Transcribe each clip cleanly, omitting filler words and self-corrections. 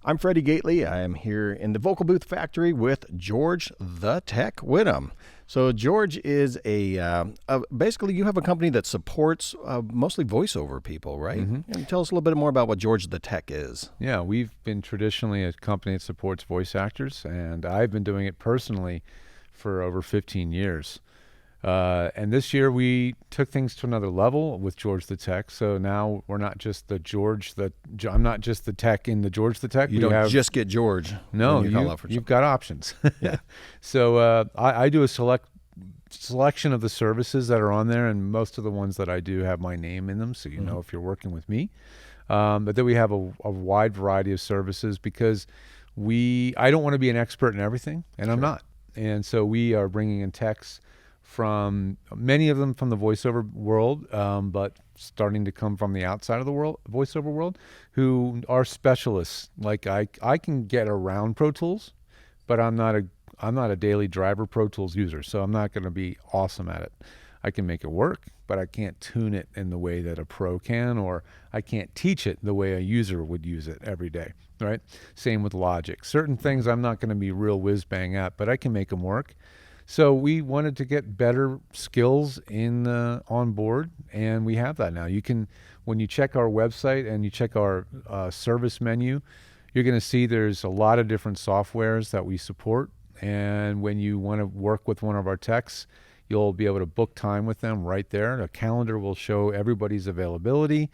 I'm Freddie Gately. I am here in the Vocal Booth Factory with George the Tech Whittam. So George is basically you have a company that supports mostly voiceover people, right? Mm-hmm. And tell us a little bit more about what George the Tech is. Yeah, we've been traditionally a company that supports voice actors, and I've been doing it personally for over 15 years. And this year we took things to another level with George the Tech. So now we're not just I'm not just the tech in the George the Tech. You don't just get George. No, when you call out for you've got options. Yeah. So I do a selection of the services that are on there, and most of the ones that I do have my name in them, so you know if you're working with me. But then we have a wide variety of services because I don't want to be an expert in everything, and I'm not. And so we are bringing in techs from many of them from the voiceover world, but starting to come from the outside of the voiceover world, who are specialists. Like I can get around Pro Tools, but I'm not a daily driver Pro Tools user, so I'm not going to be awesome at it. I can make it work, but I can't tune it in the way that a pro can, or I can't teach it the way a user would use it every day, right? Same with Logic. Certain things I'm not going to be real whiz-bang at, but I can make them work. So we wanted to get better skills on board, and we have that now. You can, when you check our website and you check our service menu, you're going to see there's a lot of different softwares that we support. And when you want to work with one of our techs, you'll be able to book time with them right there. The calendar will show everybody's availability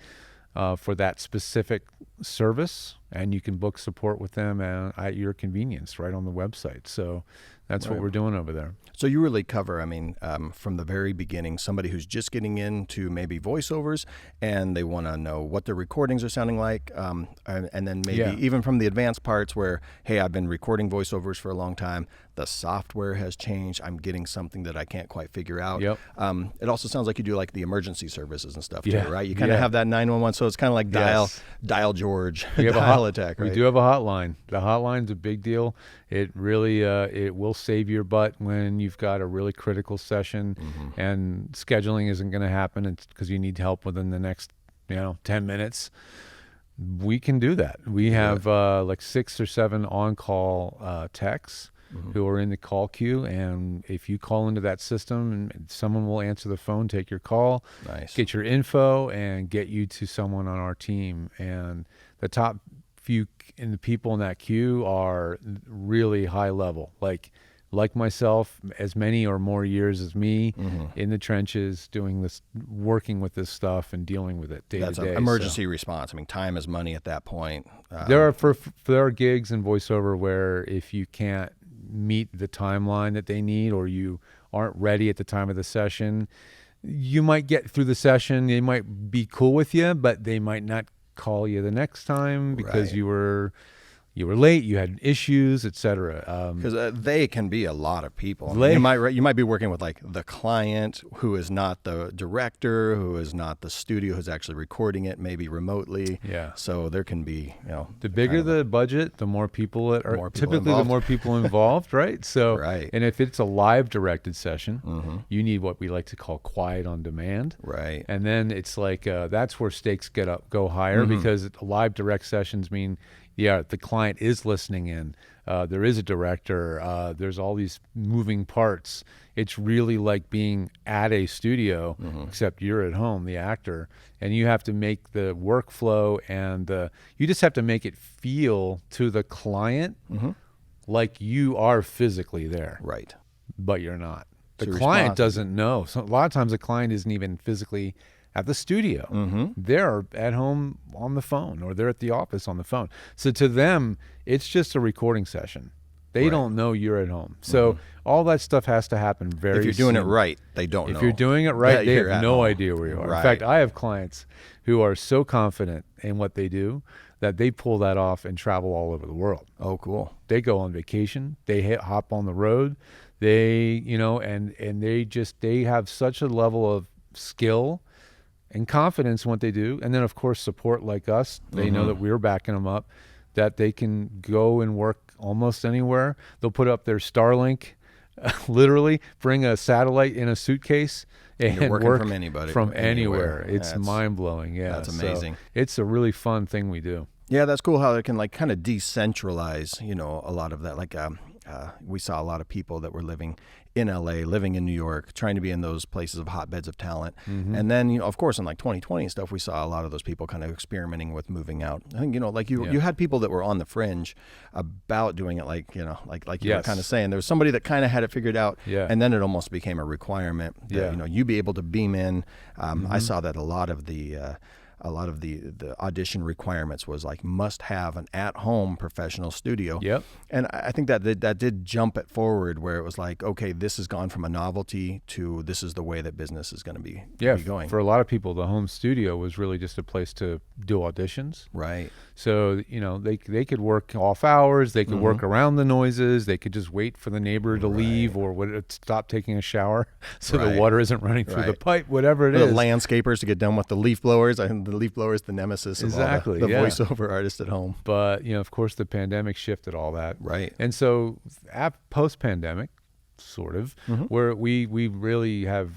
for that specific service, and you can book support with them at your convenience right on the website. So that's what we're doing over there. So you really cover, from the very beginning, somebody who's just getting into maybe voiceovers and they want to know what their recordings are sounding like, and then maybe even from the advanced parts where, hey, I've been recording voiceovers for a long time, the software has changed, I'm getting something that I can't quite figure out. Yep. It also sounds like you do like the emergency services and stuff too, Yeah. right? You kind of have that 911, so it's kind of like dial George, dial a tech, right? We do have a hotline. The hotline's a big deal. It really it will save your butt when you've got a really critical session and scheduling isn't going to happen because you need help within the next 10 minutes. We can do that. We have like 6 or 7 on-call techs who are in the call queue, and if you call into that system, someone will answer the phone, take your call, get your info, and get you to someone on our team. And the top few in the people in that queue are really high level, like myself, as many or more years as me in the trenches doing this, working with this stuff and dealing with it day to day. That's emergency response. Time is money at that point. There are gigs in voiceover where if you can't meet the timeline that they need, or you aren't ready at the time of the session, you might get through the session. They might be cool with you, but they might not call you the next time because you were late, you had issues, etc. Because they can be a lot of people. You might be working with like the client who is not the director, who is not the studio who's actually recording it, maybe remotely. Yeah. So there can be, the bigger the budget, the more people the more people involved, right? So, and if it's a live directed session, you need what we like to call quiet on demand. Right. And then it's like that's where stakes go higher because live direct sessions mean the client is listening in. There is a director. There's all these moving parts. It's really like being at a studio, except you're at home, the actor, and you have to make the workflow and you just have to make it feel to the client like you are physically there. Right. But you're not. The client doesn't know. So a lot of times the client isn't even physically at the studio. They're at home on the phone, or they're at the office on the phone. So to them, it's just a recording session. They don't know you're at home. So all that stuff has to happen very soon. If you're doing it right, they don't know. If you're doing it right, they have no idea where you are. In fact, I have clients who are so confident in what they do that they pull that off and travel all over the world. Oh, cool. They go on vacation. They hop on the road. They, and they have such a level of skill and confidence in what they do, and then of course support like us. They know that we're backing them up, that they can go and work almost anywhere. They'll put up their Starlink, literally bring a satellite in a suitcase and work from anybody, from anywhere. It's mind blowing. Yeah, that's amazing. So it's a really fun thing we do. Yeah, that's cool how it can like kind of decentralize, a lot of that. Like we saw a lot of people that were living in LA, living in New York, trying to be in those places of hotbeds of talent. And then, of course, in like 2020 and stuff, we saw a lot of those people kind of experimenting with moving out. I think, like you had people that were on the fringe about doing it, like, like you were kind of saying. There was somebody that kind of had it figured out, and then it almost became a requirement that, you be able to beam in. I saw that a lot of the audition requirements was like must have an at-home professional studio. Yep. And I think that did jump it forward where it was like, okay, this has gone from a novelty to this is the way that business is going to be going. For a lot of people, the home studio was really just a place to do auditions. Right. So, they could work off hours, they could work around the noises, they could just wait for the neighbor to leave or stop taking a shower so the water isn't running through the pipe, whatever it is. The landscapers to get done with the leaf blowers. I think the leaf blower is the nemesis of all the voiceover artists at home. But, of course, the pandemic shifted all that. Right. And so post-pandemic, sort of, where we really have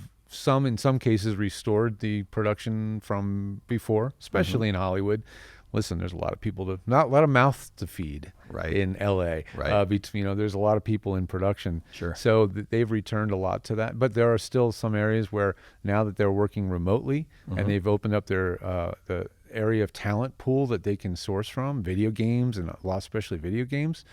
in some cases restored the production from before, especially in Hollywood. Listen, there's a lot of people not a lot of mouths to feed in LA. Right. There's a lot of people in production. Sure. So they've returned a lot to that. But there are still some areas where now that they're working remotely and they've opened up their the area of talent pool that they can source from, video games and a lot, especially video games.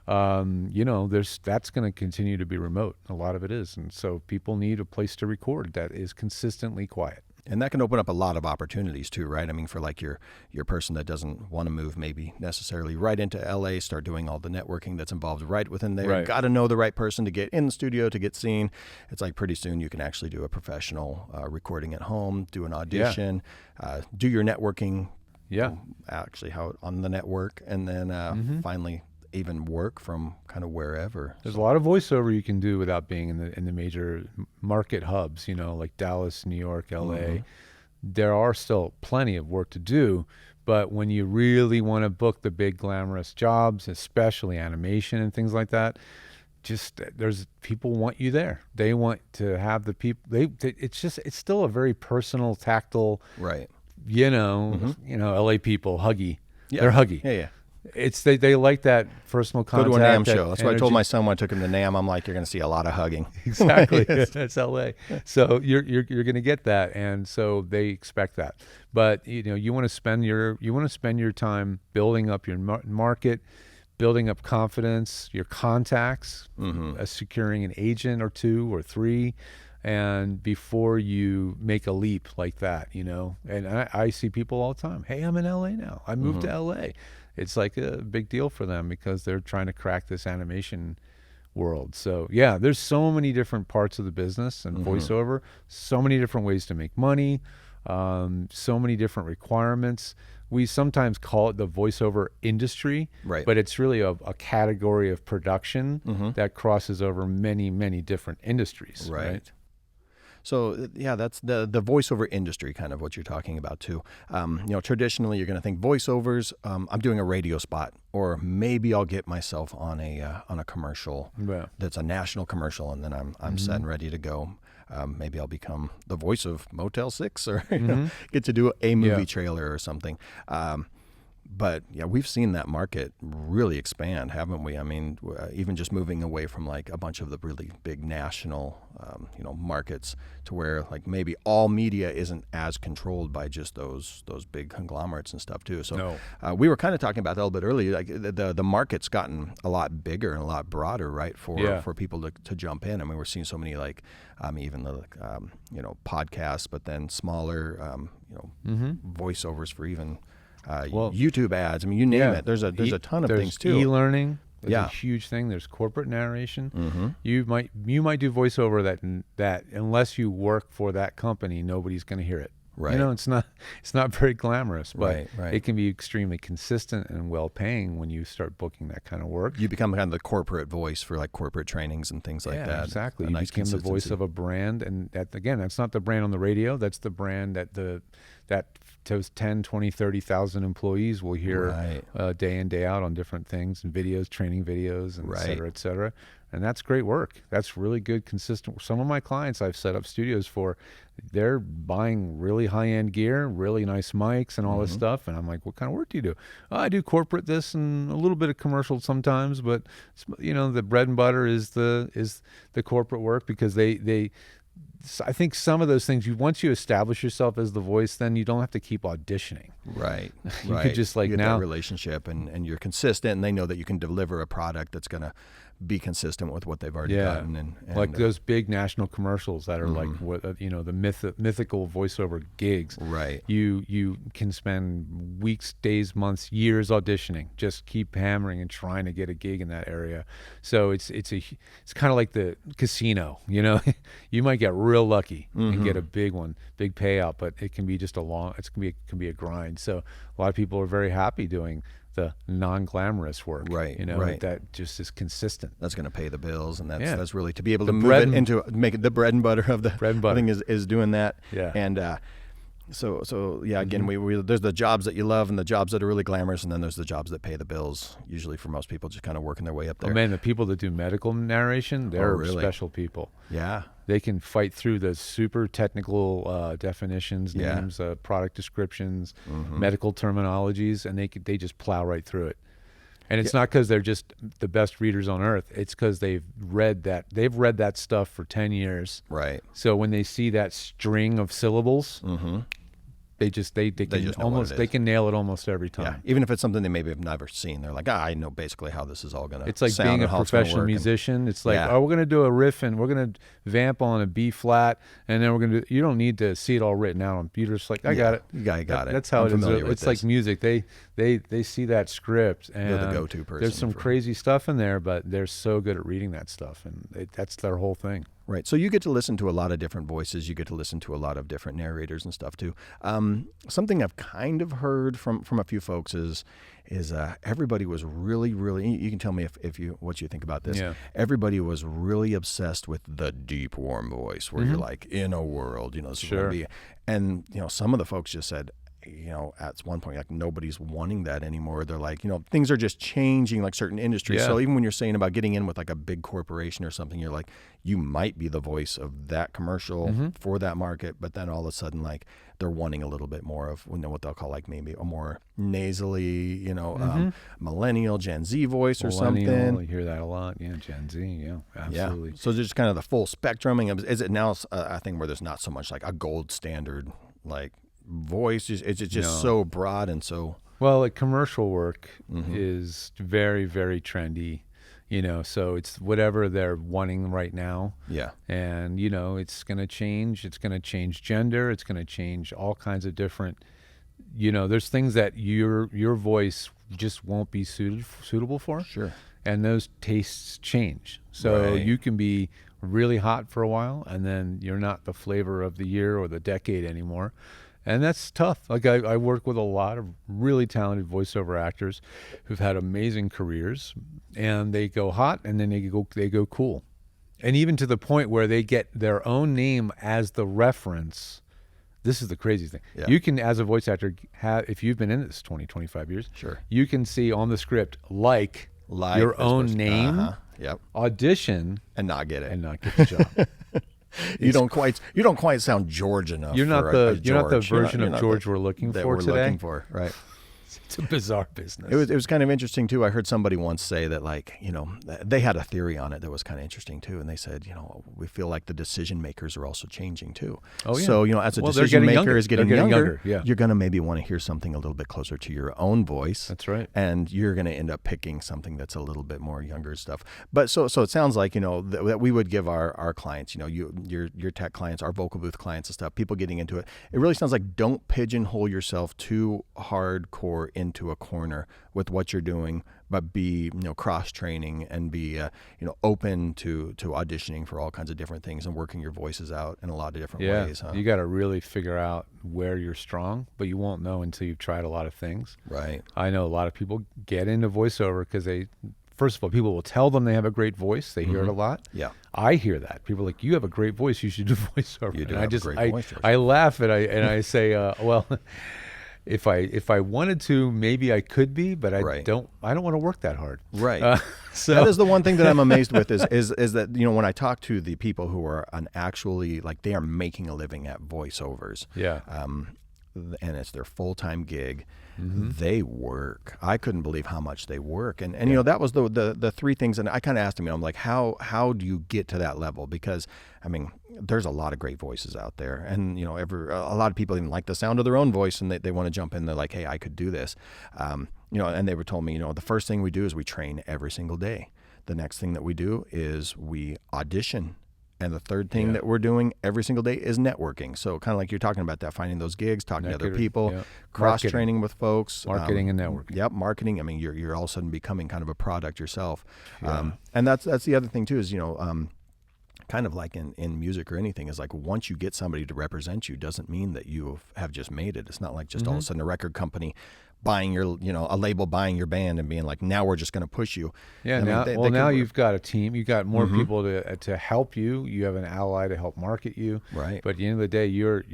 That's going to continue to be remote. A lot of it is. And so people need a place to record that is consistently quiet. And that can open up a lot of opportunities too, right? I mean, for like your person that doesn't want to move maybe necessarily right into LA, start doing all the networking that's involved right within there. Right. Got to know the right person to get in the studio, to get seen. It's like pretty soon you can actually do a professional recording at home, do an audition, do your networking. Yeah. Actually on the network, and then finally even work from kind of wherever. There's a lot of voiceover you can do without being in the major market hubs, like Dallas, New York, LA. There are still plenty of work to do, but when you really want to book the big glamorous jobs, especially animation and things like that, there's people want you there. They want to have the people. It's still a very personal, tactile. Right. LA people huggy. Yeah. They're huggy. Yeah. It's they like that personal contact. Go to a NAMM show. That's what I told my son when I took him to NAMM. I'm like, you're going to see a lot of hugging. Exactly. That's LA. So you're going to get that, and so they expect that. But you want to spend your time building up your market, building up confidence, your contacts, securing an agent or two or three. And before you make a leap like that, and I see people all the time. Hey, I'm in LA now. I moved to LA. It's like a big deal for them because they're trying to crack this animation world. So yeah, there's so many different parts of the business and voiceover, so many different ways to make money, so many different requirements. We sometimes call it the voiceover industry, but it's really a category of production that crosses over many, many different industries. Right. So yeah, that's the voiceover industry, kind of what you're talking about too. Traditionally you're going to think voiceovers. I'm doing a radio spot, or maybe I'll get myself on a commercial that's a national commercial, and then I'm set and ready to go. Maybe I'll become the voice of Motel 6, or get to do a movie trailer or something. But yeah, we've seen that market really expand, haven't we? I mean, even just moving away from like a bunch of the really big national, markets, to where like maybe all media isn't as controlled by just those big conglomerates and stuff too. So we were kind of talking about that a little bit earlier. Like the market's gotten a lot bigger and a lot broader, right? For people to jump in. I mean, we're seeing so many like even the podcasts, but then smaller voiceovers for even. YouTube ads. I mean, you name it. There's a ton of things too. E-learning is a huge thing. There's corporate narration. You might do voiceover that unless you work for that company, nobody's going to hear it. Right. It's not very glamorous, but right. It can be extremely consistent and well paying when you start booking that kind of work. You become kind of the corporate voice for like corporate trainings and things like that. Exactly. You become the voice of a brand, and that's not the brand on the radio. That's the brand that those 10, 20, 30,000 employees will hear day in, day out on different things and videos, training videos, and et cetera, et cetera. And that's great work. That's really good, consistent. Some of my clients I've set up studios for, they're buying really high-end gear, really nice mics and all this stuff. And I'm like, what kind of work do you do? Oh, I do corporate this and a little bit of commercial sometimes, but the bread and butter is the corporate work, because I think some of those things, once you establish yourself as the voice, then you don't have to keep auditioning. Right. You could just you get now that relationship, and you're consistent, and they know that you can deliver a product that's going to be consistent with what they've already gotten. And like those big national commercials that are like the mythical voiceover gigs. Right. You can spend weeks, days, months, years auditioning, just keep hammering and trying to get a gig in that area. So it's kind of like the casino. You might get real lucky and get a big one, big payout, but it can be just it can be a grind. So a lot of people are very happy doing the non-glamorous work, right? That just is consistent. That's going to pay the bills, and that's really to be able to move it into make it the bread and butter of the thing is doing that. Yeah. And so again, we there's the jobs that you love and the jobs that are really glamorous, and then there's the jobs that pay the bills. Usually, for most people, just kind of working their way up there. Oh man, the people that do medical narration, they're special people. Yeah. They can fight through the super technical definitions, names, product descriptions, medical terminologies, and they just plow right through it. And it's not because they're just the best readers on earth. It's because they've read that stuff for 10 years. Right. So when they see that string of syllables, they can nail it almost every time. Yeah. Even if it's something they maybe have never seen, they're like, I know basically how this is all going to. It's like sound being a and how it's professional musician. It's like, we're going to do a riff and we're going to vamp on a B flat, and then we're going to. You don't need to see it all written out. You're just like, I got it. You got it. That's how it is. It's like music. They see that script, and they're the go-to person. There's some crazy stuff in there, but they're so good at reading that stuff, and that's their whole thing. Right. So you get to listen to a lot of different voices. You get to listen to a lot of different narrators and stuff too. Something I've kind of heard from a few folks is everybody was really, really, you can tell me what you think about this. Yeah. Everybody was really obsessed with the deep, warm voice where you're like in a world, this is going to be, and some of the folks just said, at one point, like nobody's wanting that anymore. They're like, things are just changing, like certain industries. Yeah. So even when you're saying about getting in with like a big corporation or something, you're like, you might be the voice of that commercial for that market, but then all of a sudden, like they're wanting a little bit more of, what they'll call like maybe a more nasally, millennial, Gen Z voice or something. You hear that a lot. Yeah, Gen Z. Yeah, absolutely. Yeah. So there's just kind of the full spectrum. Is it now a thing where there's not so much like a gold standard, like voice? It's just so broad and so like commercial work is very, very trendy, so it's whatever they're wanting right now. Yeah. And it's going to change. It's going to change gender. It's going to change all kinds of different, there's things that your voice just won't be suitable for. Sure. And those tastes change. So you can be really hot for a while, and then you're not the flavor of the year or the decade anymore. And that's tough. Like I work with a lot of really talented voiceover actors who've had amazing careers, and they go hot and then they go cool. And even to the point where they get their own name as the reference. This is the crazy thing. Yeah. You can, as a voice actor, if you've been in this 20, 25 years, sure, you can see on the script like your own name, audition, and not get it. And not get the job. You don't quite sound George enough. You're not the version of George we're looking for today. Looking for, right? It's a bizarre business. It was kind of interesting too. I heard somebody once say that, like, they had a theory on it that was kind of interesting too, and they said, we feel like the decision makers are also changing too. Oh yeah. So as a decision maker is getting younger, yeah, you're going to maybe want to hear something a little bit closer to your own voice. That's right. And you're going to end up picking something that's a little bit more younger stuff. But so it sounds like that we would give our clients, your tech clients, our vocal booth clients and stuff, people getting into it. It really sounds like don't pigeonhole yourself too hardcore into a corner with what you're doing, but be cross training and be open to auditioning for all kinds of different things and working your voices out in a lot of different ways. You got to really figure out where you're strong, but you won't know until you've tried a lot of things. Right. I know a lot of people get into voiceover because first of all, people will tell them they have a great voice. They hear it a lot. Yeah. I hear that. People are like, you have a great voice. You should do voiceover. You do have a great voice. I laugh and I say, well, if I wanted to, maybe I could be, but I Right. don't want to work that hard. Right. So That is the one thing that I'm amazed with is that, when I talk to the people who are actually like they are making a living at voiceovers. yeah. And it's their full-time gig. Mm-hmm. They work. I couldn't believe how much they work. And that was the three things. And I kind of asked him, I'm like, how do you get to that level? Because, I mean, there's a lot of great voices out there. And, a lot of people even like the sound of their own voice, and they want to jump in. They're like, hey, I could do this. And they were told me, the first thing we do is we train every single day. The next thing that we do is we audition. And the third thing that we're doing every single day is networking. So kind of like you're talking about that, finding those gigs, talking to other people, cross-training with folks. Marketing and networking. Yep, marketing. I mean, you're all of a sudden becoming kind of a product yourself. And that's the other thing too is, kind of like in music or anything is like once you get somebody to represent you doesn't mean that you have just made it. It's not like just all of a sudden a record company buying your, a label buying your band and being like, now we're just going to push you. Yeah. Now you've got a team. You've got more people to help you. You have an ally to help market you. Right. But at the end of the day,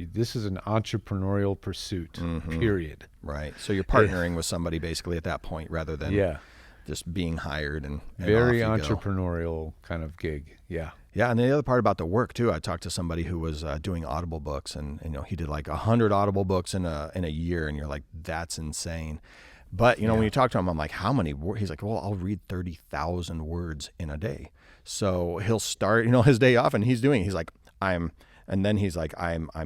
this is an entrepreneurial pursuit. Period. Right. So you're partnering with somebody basically at that point rather than just being hired and very entrepreneurial kind of gig. Yeah. Yeah, and the other part about the work too, I talked to somebody who was doing Audible books, and he did like 100 Audible books in a year, and you're like, that's insane. But when you talk to him, I'm like, how many words? He's like, well, I'll read 30,000 words in a day. So he'll start, his day off, and he's like, I'm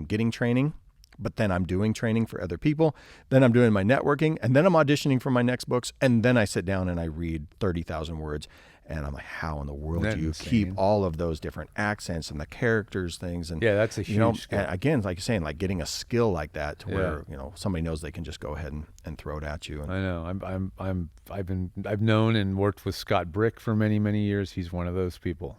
getting training, but then I'm doing training for other people. Then I'm doing my networking, and then I'm auditioning for my next books, and then I sit down and I read 30,000 words. And I'm like, how in the world do you keep all of those different accents and the characters, things? And that's a huge skill. And again, like you're saying, like getting a skill like that to where somebody knows they can just go ahead and throw it at you. And I know. I've known and worked with Scott Brick for many, many years. He's one of those people.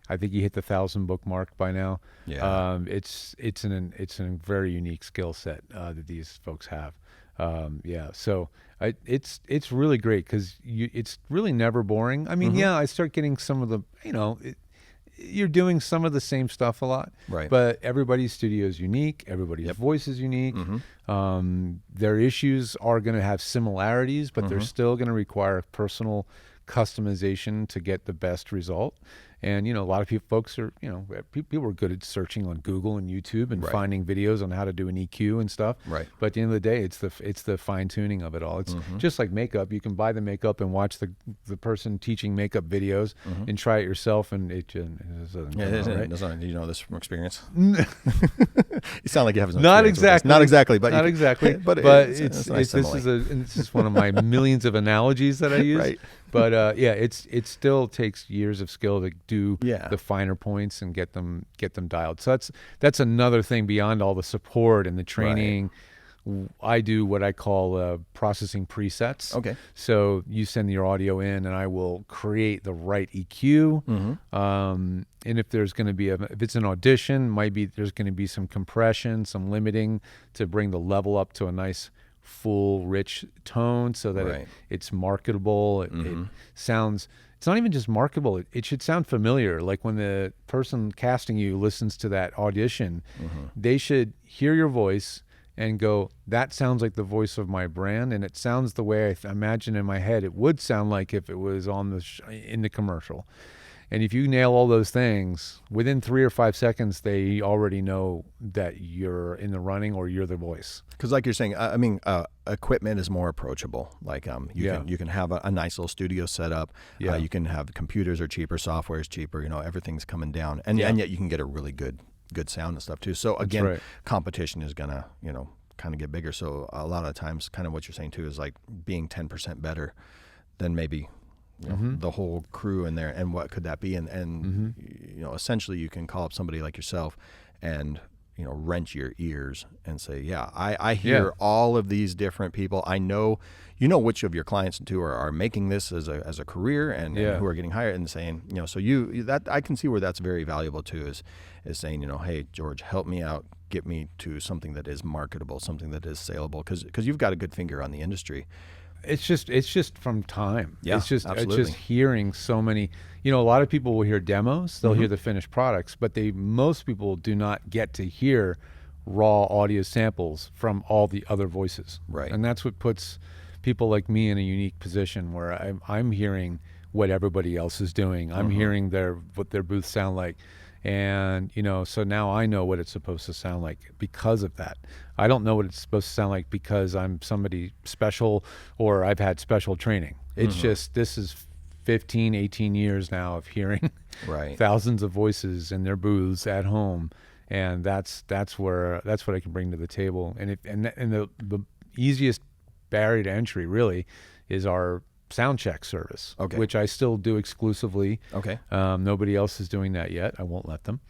I think he hit the 1,000 book mark by now. Yeah. It's a very unique skill set that these folks have. So it's really great because it's really never boring. I mean, I start getting some of the, you're doing some of the same stuff a lot, right? But everybody's studio is unique. Everybody's voice is unique. Their issues are going to have similarities, but they're still going to require personal customization to get the best result. And, a lot of folks are, people are good at searching on Google and YouTube and finding videos on how to do an EQ and stuff. Right. But at the end of the day, it's the fine tuning of it all. It's just like makeup. You can buy the makeup and watch the person teaching makeup videos and try it yourself. And it doesn't right? Do you know this from experience? You sound like you have some not experience exactly. Not exactly, but not exactly. But it's nice this is one of my millions of analogies that I use. Right. But it still takes years of skill to do the finer points and get them dialed. So that's another thing beyond all the support and the training. Right. I do what I call processing presets. Okay. So you send your audio in, and I will create the right EQ. And if there's going to be if it's an audition, there's going to be some compression, some limiting to bring the level up to a nice full rich tone so that it's marketable. It sounds, it's not even just marketable, it should sound familiar. Like when the person casting you listens to that audition, they should hear your voice and go, that sounds like the voice of my brand, and it sounds the way I imagine in my head it would sound like if it was on in the commercial. And if you nail all those things, within 3 or 5 seconds, they already know that you're in the running or you're the voice. Because like you're saying, I mean, equipment is more approachable. Like you can have a nice little studio set up. You can have computers are cheaper, software is cheaper. Everything's coming down, and yet you can get a really good sound and stuff too. So again, competition is gonna kind of get bigger. So a lot of times, kind of what you're saying too is like being 10% better than maybe. The whole crew in there, and what could that be? And essentially you can call up somebody like yourself and wrench your ears and say, I hear all of these different people. I know which of your clients too are making this as a career and who are getting hired, and saying so that I can see where that's very valuable too, is saying hey George, help me out, get me to something that is marketable, something that is saleable, because you've got a good finger on the industry. It's just from time. Yeah, it's just absolutely. Hearing so many. A lot of people will hear demos, they'll hear the finished products, but most people do not get to hear raw audio samples from all the other voices. Right. And that's what puts people like me in a unique position where I'm hearing what everybody else is doing. I'm hearing what their booths sound like. And, so now I know what it's supposed to sound like because of that. I don't know what it's supposed to sound like because I'm somebody special or I've had special training. It's just, this is 15, 18 years now of hearing thousands of voices in their booths at home. And that's what I can bring to the table. And the easiest barrier to entry really is our sound check service, which I still do exclusively. Nobody else is doing that yet. I won't let them.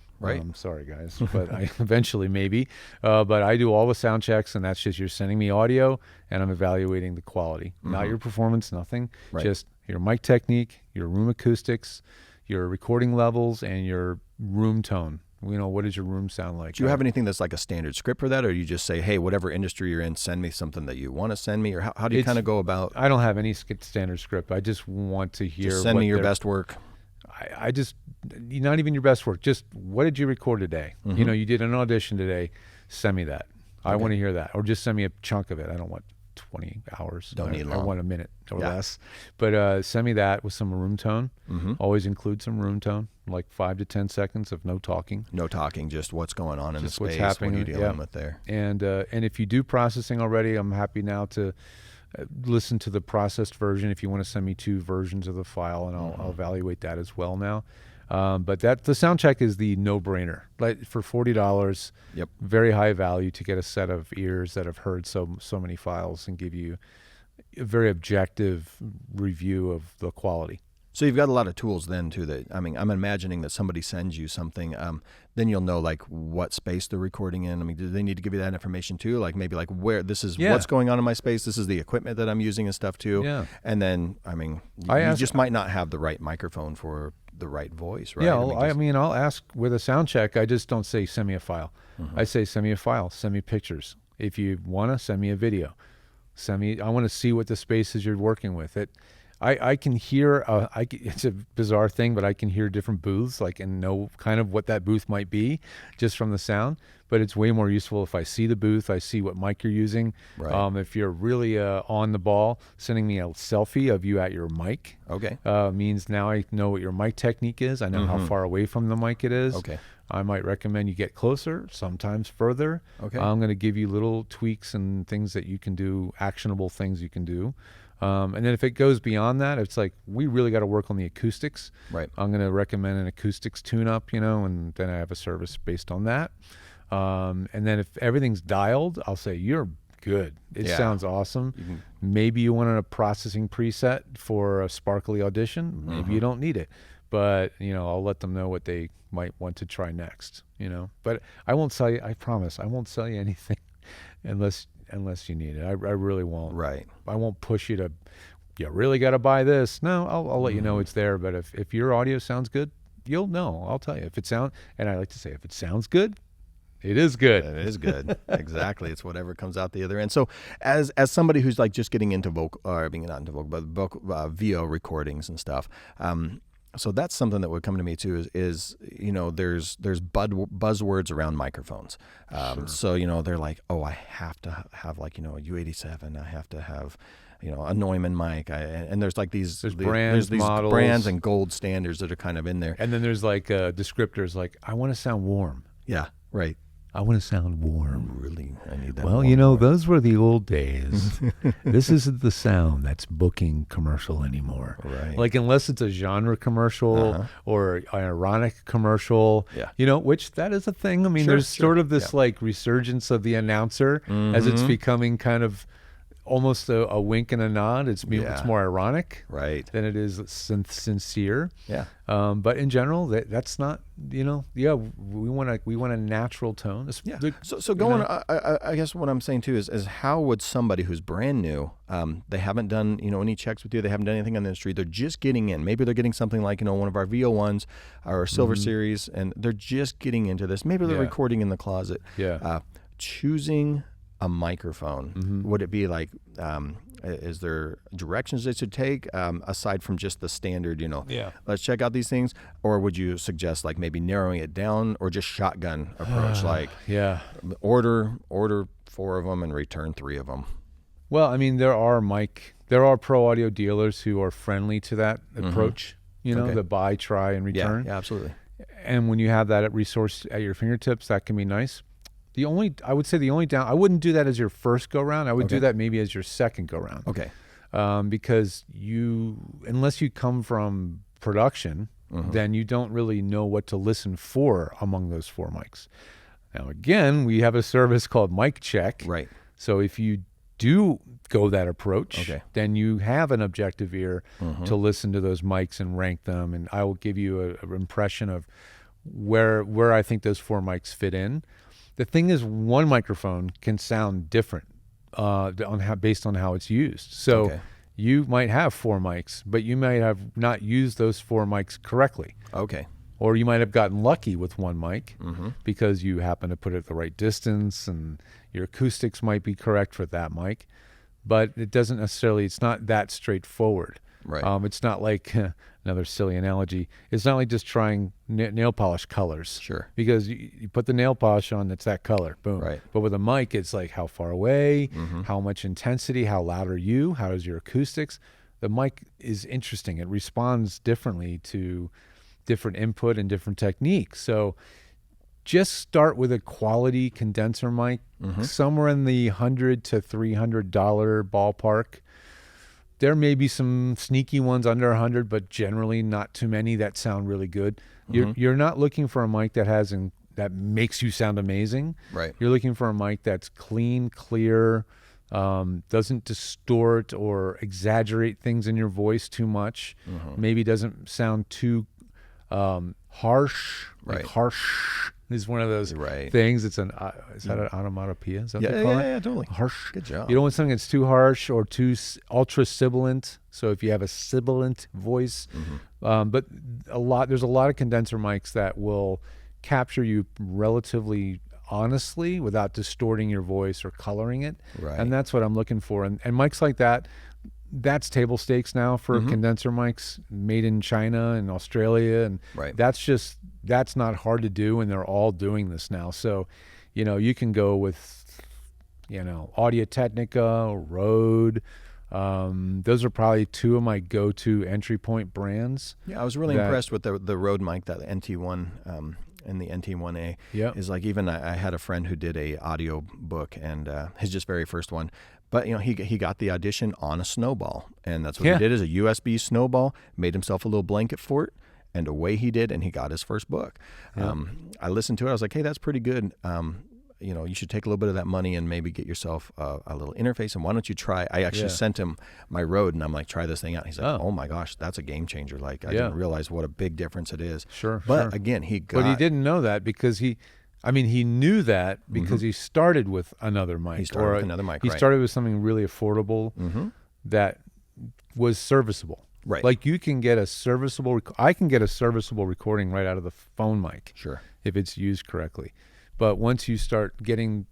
Sorry guys, but I eventually maybe. But I do all the sound checks, and that's just you're sending me audio, and I'm evaluating the quality, not your performance, nothing. Just your mic technique, your room acoustics, your recording levels, and your room tone. What does your room sound like? Do you have anything that's like a standard script for that, or you just say, hey, whatever industry you're in, send me something that you want to send me, or how do you kind of go about? I don't have any standard script. I just want to hear. Just send me your best work. I just, not even your best work. Just what did you record today? You did an audition today. Send me that. I want to hear that, or just send me a chunk of it. I don't want 20 hours. Don't need long. I want a minute or less. But send me that with some room tone. Always include some room tone, like 5 to 10 seconds of no talking. No talking, just what's going on in the space, what's happening, what are you dealing with there. And if you do processing already, I'm happy now to listen to the processed version if you want to send me 2 versions of the file, and I'll evaluate that as well now. But the sound check is the no-brainer. Like for $40, very high value to get a set of ears that have heard so many files and give you a very objective review of the quality. So you've got a lot of tools then too. I'm imagining that somebody sends you something, then you'll know like what space they're recording in. Do they need to give you that information too? Like maybe like where this is what's going on in my space. This is the equipment that I'm using and stuff too. Yeah. And then you just might not have the right microphone for the right voice, right? Yeah. I'll ask with a sound check. I just don't say send me a file. I say send me a file. Send me pictures. If you want to send me a video, I want to see what the spaces you're working with. I can hear, it's a bizarre thing, but I can hear different booths, and know kind of what that booth might be just from the sound. But it's way more useful if I see the booth, I see what mic you're using. Right. If you're really on the ball, sending me a selfie of you at your mic means now I know what your mic technique is. I know how far away from the mic it is. I might recommend you get closer, sometimes further. I'm going to give you little tweaks and things that you can do, actionable things you can do. And then if it goes beyond that, it's like, we really got to work on the acoustics. Right. I'm going to recommend an acoustics tune-up, and then I have a service based on that. And then if everything's dialed, I'll say, you're good. It sounds awesome. Maybe you want a processing preset for a sparkly audition. Maybe you don't need it. But, I'll let them know what they might want to try next, But I won't sell you, I promise, I won't sell you anything unless you need it. I really won't. Right. I won't push you to, you really got to buy this. No, I'll let you know it's there. But if your audio sounds good, you'll know. I'll tell you. And I like to say, if it sounds good, it is good. It is good. Exactly. It's whatever comes out the other end. So as somebody who's like just getting into vocal, or being not into vocal, but VO recordings and stuff, so that's something that would come to me too is there's buzzwords around microphones. So, they're like, oh, I have to have like, a U87. I have to have, a Neumann mic. And there's like these brands, these models, brands and gold standards that are kind of in there. And then there's like descriptors like, I want to sound warm. Yeah, right. I want to sound warm. Really, I need that. Well, those were the old days. This isn't the sound that's booking commercial anymore. Right. Like, unless it's a genre commercial or an ironic commercial, which that is a thing. There's sort of this like resurgence of the announcer as it's becoming kind of almost a wink and a nod. It's more ironic, right, than it is sincere. Yeah. But in general, that's not. We want a natural tone. So going. I guess what I'm saying too is how would somebody who's brand new, they haven't done any checks with you, they haven't done anything in the industry, they're just getting in. Maybe they're getting something like one of our VO1s or Silver Series, and they're just getting into this. Maybe they're recording in the closet. Yeah. Choosing a microphone, would it be like Is there directions they should take aside from just the standard, Yeah. let's check out these things? Or would you suggest like maybe narrowing it down or just shotgun approach, like Yeah. order 4 of them and return 3 of them? Well, I mean, there are pro audio dealers who are friendly to that approach, Okay. the buy, try, and return. Yeah, absolutely. And when you have that resource at your fingertips, that can be nice. I would say the only down, I wouldn't do that as your first go round. I would do that maybe as your second go round. Okay. Because unless you come from production, then you don't really know what to listen for among those 4 mics. Now, again, we have a service called Mic Check. Right. So if you do go that approach, Okay. then you have an objective ear to listen to those mics and rank them. And I will give you an impression of where I think those 4 mics fit in. The thing is, one microphone can sound different based on how it's used. So Okay. you might have 4 mics, but you might have not used those 4 mics correctly. Okay. Or you might have gotten lucky with one mic because you happen to put it at the right distance and your acoustics might be correct for that mic. But it doesn't necessarily, it's not that straightforward. Right. It's not like, another silly analogy, it's not like just trying nail polish colors. Sure. Because you put the nail polish on, it's that color, boom. Right. But with a mic, it's like how far away, how much intensity, how loud are you, how is your acoustics. The mic is interesting. It responds differently to different input and different techniques. So just start with a quality condenser mic, somewhere in the $100 to $300 ballpark. There may be some sneaky ones under 100, but generally not too many that sound really good. You're not looking for a mic that makes you sound amazing. Right. You're looking for a mic that's clean, clear, doesn't distort or exaggerate things in your voice too much. Maybe doesn't sound too harsh. Like Right. harsh is one of those Right. things. Is that an onomatopoeia? Is that what they call it? Yeah, totally. Harsh. Good job. You don't want something that's too harsh or too ultra sibilant. So if you have a sibilant voice, but there's a lot of condenser mics that will capture you relatively honestly without distorting your voice or coloring it. Right. And that's what I'm looking for. And mics like that, that's table stakes now for condenser mics made in China and Australia. And Right. that's not hard to do. And they're all doing this now. So, you can go with, Audio Technica, Rode. Those are probably 2 of my go-to entry point brands. Yeah, I was really impressed with the Rode mic, that NT1 and the NT1A. Yeah. Is like, even I had a friend who did a audio book, and his just very first one. But he got the Audition on a snowball, and that's what he did, is a USB snowball, made himself a little blanket fort, and away he did, and he got his first book. Yeah. I listened to it. I was like, hey, that's pretty good. You should take a little bit of that money and maybe get yourself a little interface. And why don't you try? I actually sent him my Rode, and I'm like, try this thing out. He's like, oh my gosh, that's a game changer. Like, I didn't realize what a big difference it is. Sure. But again, But he didn't know that because he knew that because he started with another mic. He started with another mic, He right. started with something really affordable that was serviceable. Right. Like you can get I can get a serviceable recording right out of the phone mic. Sure. If it's used correctly. But once you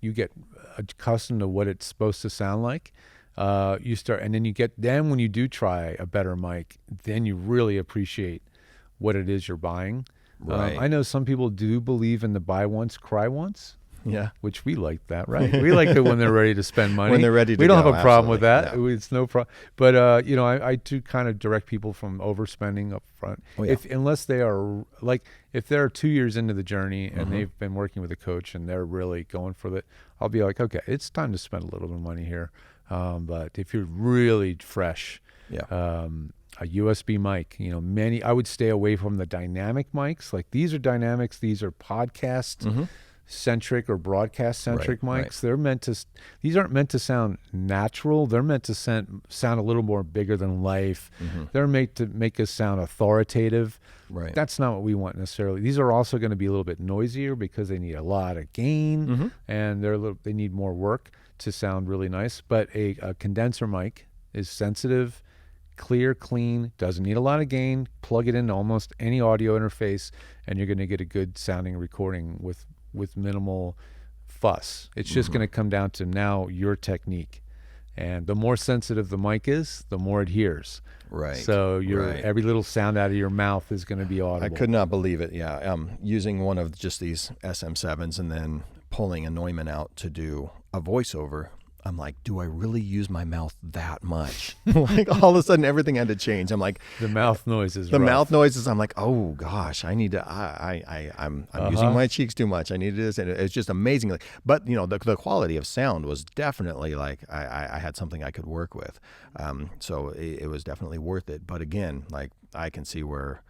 you get accustomed to what it's supposed to sound like, then when you do try a better mic, then you really appreciate what it is you're buying. Right. I know some people do believe in the buy once, cry once. Yeah. Which we like that, right? We like it when they're ready to spend money. When they're ready to We don't go, have a problem with absolutely. that. It's no problem. But, I do kind of direct people from overspending up front. Oh, yeah. Unless they are, if they're 2 years into the journey and they've been working with a coach and they're really going for it, I'll be like, okay, it's time to spend a little bit of money here. But if you're really fresh, Yeah. a USB mic, I would stay away from the dynamic mics. Like these are dynamics, these are podcast centric or broadcast centric mics. Right. These aren't meant to sound natural. They're meant to sound a little more bigger than life. They're made to make us sound authoritative. Right. That's not what we want necessarily. These are also going to be a little bit noisier because they need a lot of gain and they need more work to sound really nice. But a condenser mic is sensitive, clear, clean, doesn't need a lot of gain. Plug it into almost any audio interface and you're going to get a good sounding recording with minimal fuss. It's just going to come down to now your technique. And the more sensitive the mic is, the more it hears. Right. So every little sound out of your mouth is going to be audible. I could not believe it. Yeah. Using one of just these SM7s and then pulling a Neumann out to do a voiceover. I'm like, do I really use my mouth that much? Like all of a sudden everything had to change. I'm like, the mouth noises. Mouth noises. I'm like, oh gosh, I need to. I'm using my cheeks too much. I need this, and it's just amazing. But the quality of sound was definitely like I had something I could work with. So it was definitely worth it. But again, like I can see where,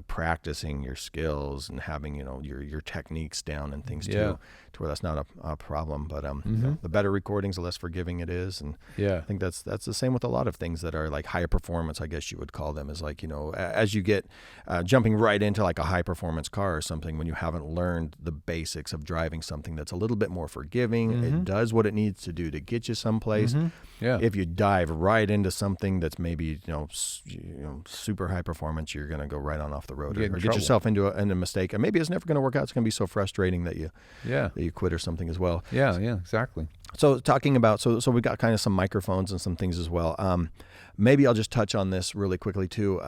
practicing your skills and having, your techniques down and things too, to where that's not a problem. But the better recordings, the less forgiving it is. And I think that's the same with a lot of things that are like higher performance, I guess you would call them, is like, as you get jumping right into like a high performance car or something, when you haven't learned the basics of driving something that's a little bit more forgiving, it does what it needs to do to get you someplace. If you dive right into something that's maybe, super high performance, you're going to go right on off the road or get yourself into a mistake, and maybe it's never going to work out. It's going to be so frustrating that you quit or something as well. Yeah, exactly. So talking about so we got kind of some microphones and some things as well. Maybe I'll just touch on this really quickly too.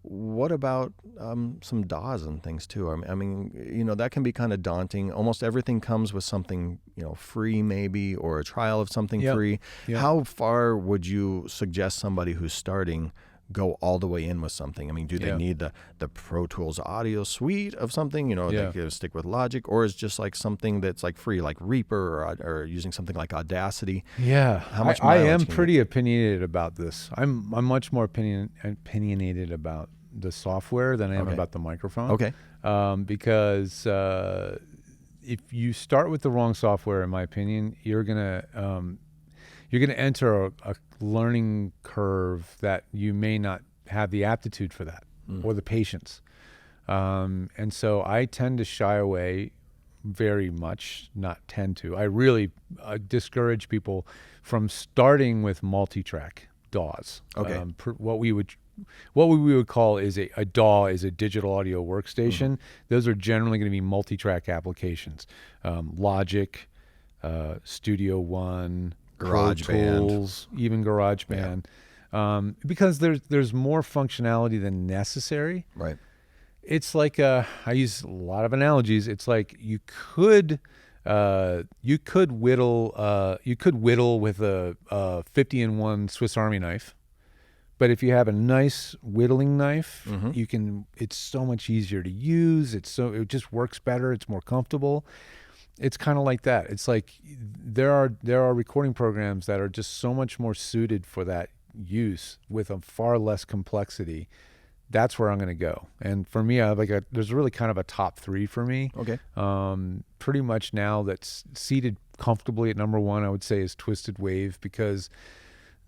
What about some DAWs and things too? I mean, that can be kind of daunting. Almost everything comes with something, free maybe, or a trial of something free. How far would you suggest somebody who's starting go all the way in with something? I mean, do they need the Pro Tools audio suite of something, they could stick with Logic, or is just like something that's like free, like Reaper or using something like Audacity? How much I am pretty opinionated about this. I'm much more opinionated about the software than I am about the microphone. Okay. Because if you start with the wrong software, in my opinion, you're gonna enter a learning curve that you may not have the aptitude for that or the patience. And so I tend to shy away very much, not tend to. I really discourage people from starting with multi-track DAWs. Okay. What we would call is a DAW is a digital audio workstation. Those are generally going to be multi-track applications. Logic, Studio One, GarageBand, even GarageBand, because there's more functionality than necessary. Right. It's like I use a lot of analogies. It's like you could whittle with a 50-in-1 Swiss Army knife, but if you have a nice whittling knife, it's so much easier to use. It just works better. It's more comfortable. It's kind of like that. It's like there are recording programs that are just so much more suited for that use with a far less complexity. That's where I'm going to go. And for me, there's really kind of a top three for me. Okay. Pretty much now that's seated comfortably at number one, I would say, is Twisted Wave, because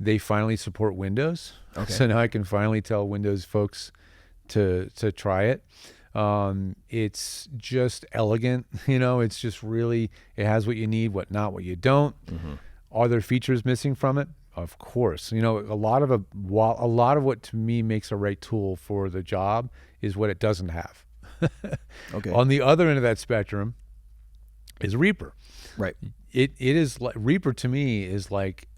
they finally support Windows. Okay. So now I can finally tell Windows folks to try it. It's just elegant, it's just really, it has what you need, what you don't. Are there features missing from it? Of course. A lot of what to me makes a right tool for the job is what it doesn't have. Okay. On the other end of that spectrum is Reaper. Right. It is like, Reaper to me is like,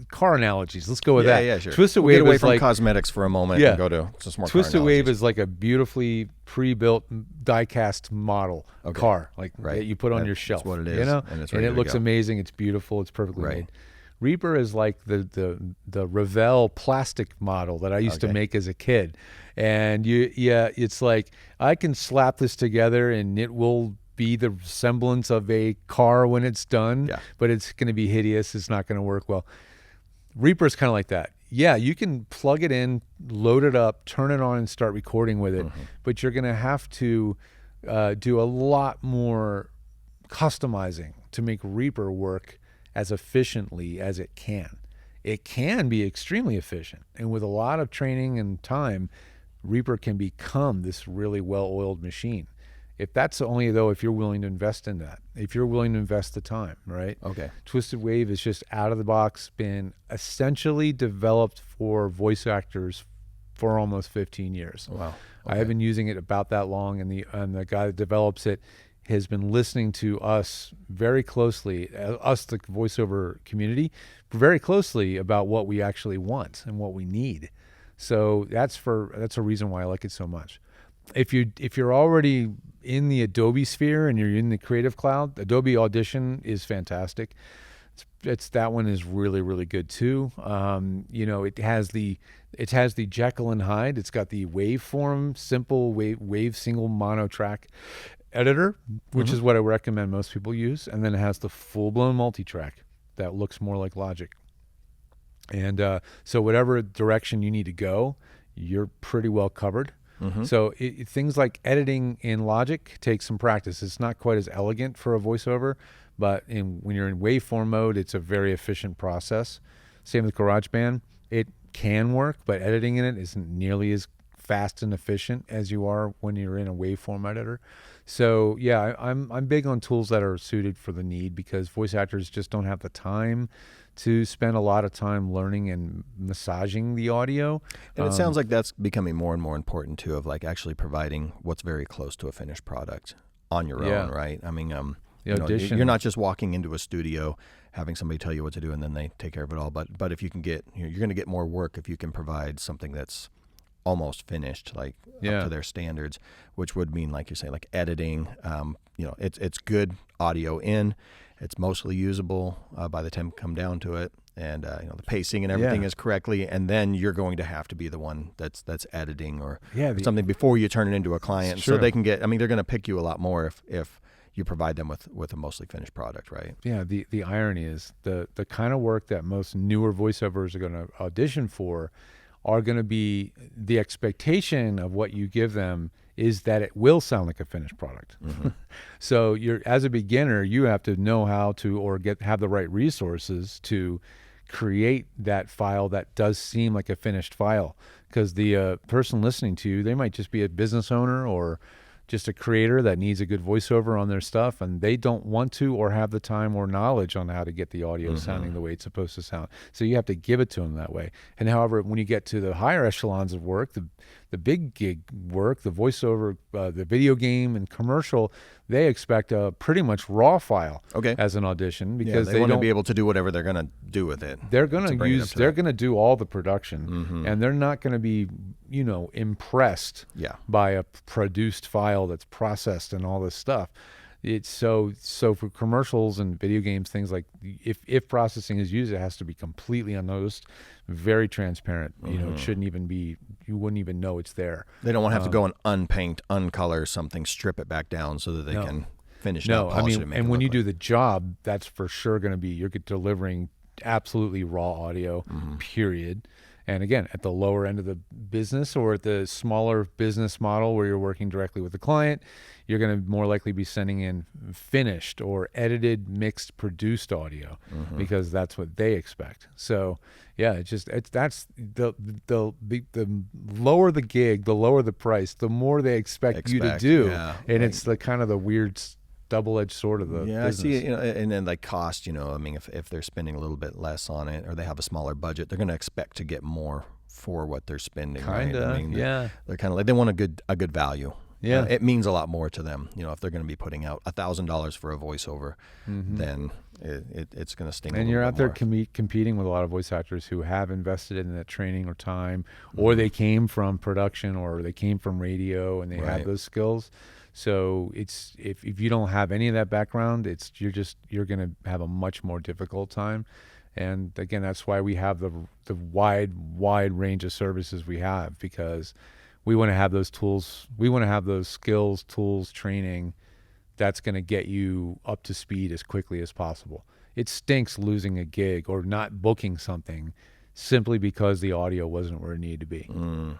car analogies. Let's go with that. Yeah, sure. Twisted Wave get away is from like cosmetics for a moment and go to some more Twisted car Wave analogies. is like a beautifully pre-built die-cast model car, like that you put on your shelf. That's what it is. And it looks amazing. It's beautiful. It's perfectly made. Reaper is like the Revell plastic model that I used to make as a kid, and it's like I can slap this together and it will be the semblance of a car when it's done, but it's going to be hideous. It's not going to work well. Reaper is kind of like that. Yeah, you can plug it in, load it up, turn it on, and start recording with it, but you're going to have to do a lot more customizing to make Reaper work as efficiently as it can. It can be extremely efficient, and with a lot of training and time, Reaper can become this really well-oiled machine. If that's only, though, if you're willing to invest in that, if you're willing to invest the time, right? Okay. Twisted Wave is just out of the box, been essentially developed for voice actors for almost 15 years. Wow. Okay. I have been using it about that long, and the guy that develops it has been listening to us very closely, us, the voiceover community, very closely about what we actually want and what we need. So that's a reason why I like it so much. If you're already in the Adobe sphere and you're in the Creative Cloud, Adobe Audition is fantastic. It's that one is really, really good too. It has the Jekyll and Hyde. It's got the waveform, simple wave single mono track editor, which is what I recommend most people use, and then it has the full blown multi-track that looks more like Logic. And so whatever direction you need to go, you're pretty well covered. So things like editing in Logic takes some practice. It's not quite as elegant for a voiceover, but when you're in waveform mode, it's a very efficient process. Same with GarageBand. It can work, but editing in it isn't nearly as fast and efficient as you are when you're in a waveform editor. So yeah, I'm big on tools that are suited for the need, because voice actors just don't have the time to spend a lot of time learning and massaging the audio. And it sounds like that's becoming more and more important too, of like actually providing what's very close to a finished product on your own, right? I mean, you're not just walking into a studio having somebody tell you what to do and then they take care of it all. But if you can get, you're going to get more work if you can provide something that's almost finished, like up to their standards, which would mean, like you say, like editing. It's good audio in. It's mostly usable by the time you come down to it, and the pacing and everything is correctly. And then you're going to have to be the one that's editing or something before you turn it into a client, so they can get. I mean, they're going to pick you a lot more if you provide them with a mostly finished product, right? Yeah. The irony is the kind of work that most newer voiceovers are going to audition for are going to be, the expectation of what you give them is that it will sound like a finished product. So as a beginner, you have to know how to, or have the right resources to create that file that does seem like a finished file. Because the person listening to you, they might just be a business owner or just a creator that needs a good voiceover on their stuff, and they don't want to or have the time or knowledge on how to get the audio sounding the way it's supposed to sound. So you have to give it to them that way. And however, when you get to the higher echelons of work, the big gig work, the voiceover, the video game and commercial, they expect a pretty much raw file as an audition, because they want to be able to do whatever they're going to do with it. They're going to do all the production, and they're not going to be, impressed by a produced file that's processed and all this stuff. It's so for commercials and video games, things like, if processing is used, it has to be completely unnoticed, very transparent. It shouldn't even be, you wouldn't even know it's there. They don't want to have to go and unpaint, uncolor something, strip it back down so that they can finish it up, polish it, and make and it when you look do the job, that's for sure going to be, you're delivering absolutely raw audio, period. And again, at the lower end of the business or at the smaller business model where you're working directly with the client, you're going to more likely be sending in finished or edited, mixed, produced audio, because that's what they expect. So yeah, that's the lower the gig, the lower the price, the more they expect you to do. It's the kind of the weird double-edged sword of the business. I see it, and then like cost, I mean, if they're spending a little bit less on it or they have a smaller budget, they're going to expect to get more for what they're spending. Kinda, right? I mean, they're kind of like, they want a good value. Yeah, it means a lot more to them. If they're going to be putting out $1,000 for a voiceover, then it's going to sting. And you're out there competing with a lot of voice actors who have invested in that training or time, or they came from production or they came from radio and they have those skills. So it's if you don't have any of that background, you're going to have a much more difficult time. And again, that's why we have the wide range of services we have, because we want to have those tools, we want to have those skills, tools, training that's going to get you up to speed as quickly as possible. It stinks losing a gig or not booking something simply because the audio wasn't where it needed to be.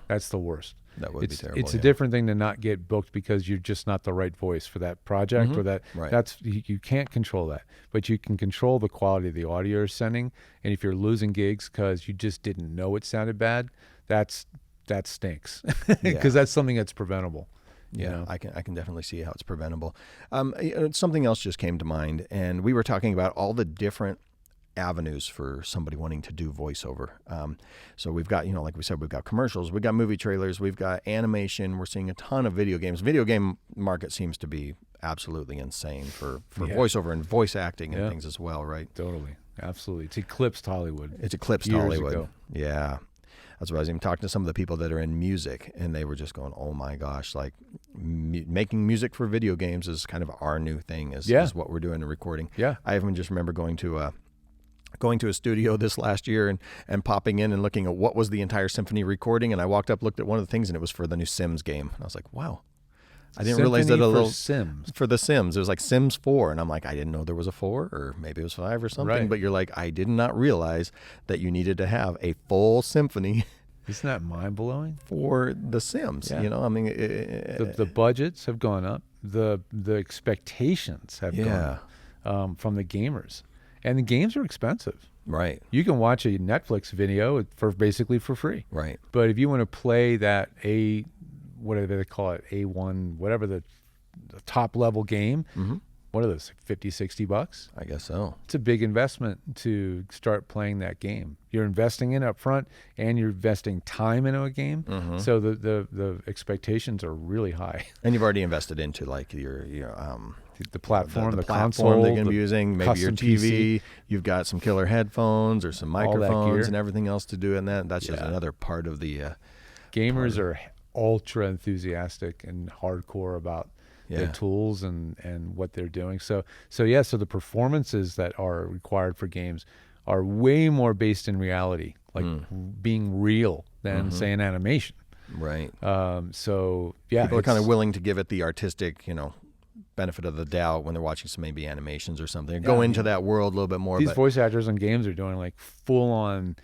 That's the worst. That would be terrible. It's a different thing to not get booked because you're just not the right voice for that project, or that. That's you can't control that, but you can control the quality of the audio you're sending. And if you're losing gigs because you just didn't know it sounded bad, that stinks, because that's something that's preventable. I can definitely see how it's preventable. Something else just came to mind, and we were talking about all the different avenues for somebody wanting to do voiceover. So we've got, like we said, we've got commercials, we've got movie trailers, we've got animation, we're seeing a ton of video games. Video game market seems to be absolutely insane for voiceover and voice acting and things as well, right? Totally. Absolutely. It's eclipsed Hollywood. It's eclipsed years Hollywood. Ago. Yeah. That's what I was even talking to some of the people that are in music, and they were just going, oh my gosh, like making music for video games is kind of our new thing, is what we're doing in recording. Yeah. I even just remember going to a studio this last year and popping in and looking at what was the entire symphony recording, and I walked up, looked at one of the things, and it was for the new Sims game. And I was like, wow. I didn't realize that for the Sims. It was like Sims 4, and I'm like, I didn't know there was a 4, or maybe it was 5 or something. Right. But you're like, I did not realize that you needed to have a full symphony. Isn't that mind blowing? For the Sims, Yeah. you know, I mean, The budgets have gone up. The expectations have gone up from the gamers, and the games are expensive. Right. You can watch a Netflix video for basically for free. Right. But if you want to play that whatever they call it, A1, whatever the top level game, what are those, like $50, $60? I guess so. It's a big investment to start playing that game. You're investing in up front, and you're investing time into a game. So the expectations are really high. And you've already invested into like your the platform, the platform console they're going to be using, maybe your TV. PC. You've got some killer headphones or some microphones and everything else to do in that. That's just another part of the gamers are ultra enthusiastic and hardcore about their tools and what they're doing. So the performances that are required for games are way more based in reality, like being real than say an animation. Right. So yeah, people are kind of willing to give it the artistic, benefit of the doubt when they're watching some maybe animations or something. Go into that world a little bit more. These voice actors on games are doing like full on,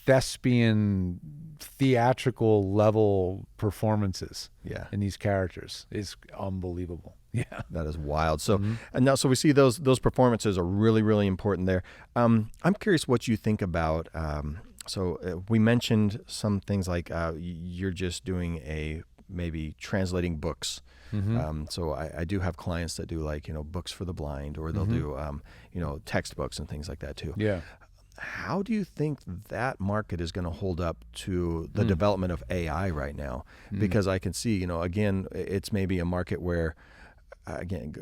thespian, theatrical level performances in these characters. It's unbelievable. Yeah, that is wild. So and now, so we see those performances are really, really important there. I'm curious what you think about. So we mentioned some things like you're just doing maybe translating books. So I do have clients that do like books for the blind, or they'll do textbooks and things like that too. Yeah. How do you think that market is going to hold up to the development of AI right now? Because I can see, again, it's maybe a market where, again,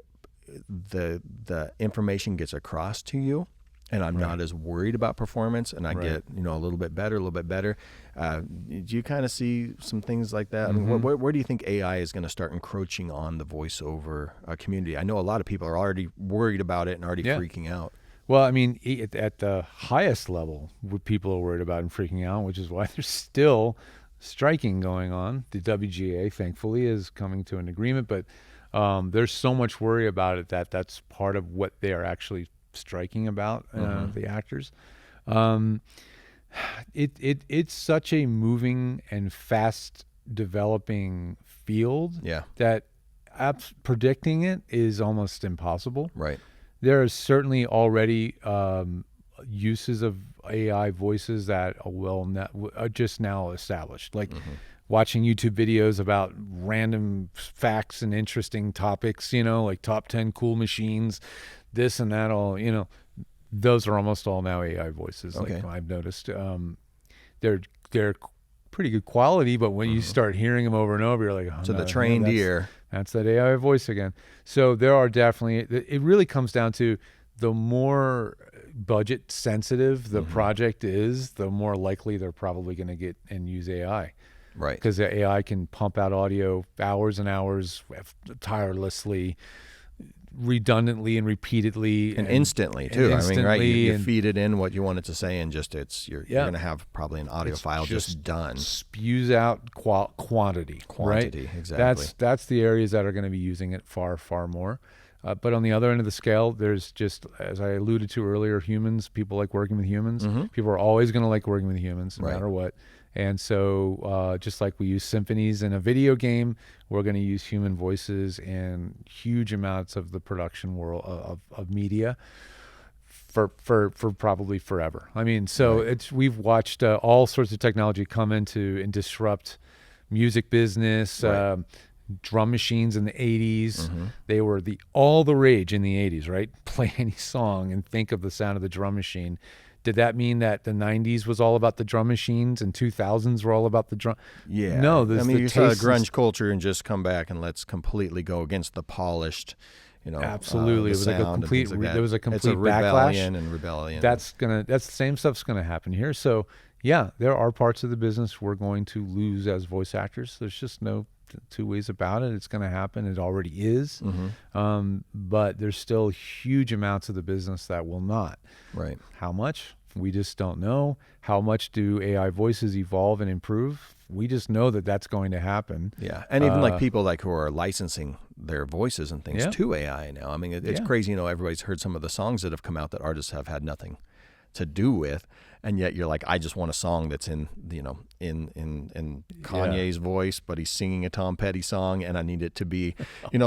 the information gets across to you, and I'm not as worried about performance, and I get, a little bit better. Do you kind of see some things like that? I mean, where do you think AI is going to start encroaching on the voiceover community? I know a lot of people are already worried about it and already freaking out. Well, I mean, at the highest level, what people are worried about and freaking out, which is why there's still striking going on. The WGA, thankfully, is coming to an agreement, but there's so much worry about it that's part of what they are actually striking about, the actors. It's such a moving and fast developing field that predicting it is almost impossible. Right. There are certainly already uses of AI voices that are just now established, like watching YouTube videos about random facts and interesting topics, like top 10 cool machines, this and that, all, those are almost all now AI voices. Okay. Like I've noticed. They're pretty good quality, but when you start hearing them over and over, you're like, oh, so the trained ear. That's that AI voice again. So there are definitely, it really comes down to the more budget sensitive the project is, the more likely they're probably going to get and use AI. Right. Because the AI can pump out audio hours and hours tirelessly, redundantly and repeatedly. And instantly, too. Instantly, I mean, right, you feed it in what you want it to say, and just you're going to have probably an audio file just done. Spews out quantity, right? Exactly. That's the areas that are going to be using it far, far more. But on the other end of the scale, there's just, as I alluded to earlier, humans. People like working with humans. People are always going to like working with humans, no matter what. And so just like we use symphonies in a video game, we're going to use human voices in huge amounts of the production world of media for probably forever. I mean, so we've watched all sorts of technology come into and disrupt music business, drum machines in the 80s. They were all the rage in the 80s, right? Play any song and think of the sound of the drum machine. Did that mean that the 90s was all about the drum machines and 2000s were all about the drum? Yeah. No, I mean, you saw grunge culture and just come back and let's completely go against the polished, absolutely. It was like a complete, there was a complete backlash. And rebellion. That's the same stuff's going to happen here. So yeah, there are parts of the business we're going to lose as voice actors. There's just no two ways about it. It's going to happen. It already is. But there's still huge amounts of the business that will not. Right. How much? We just don't know. How much do AI voices evolve and improve? We just know that that's going to happen. Yeah. And even like people who are licensing their voices and things to AI now. I mean, it's crazy. everybody's heard some of the songs that have come out that artists have had nothing to do with, and yet you're like, I just want a song that's in in Kanye's voice, but he's singing a Tom Petty song, and I need it to be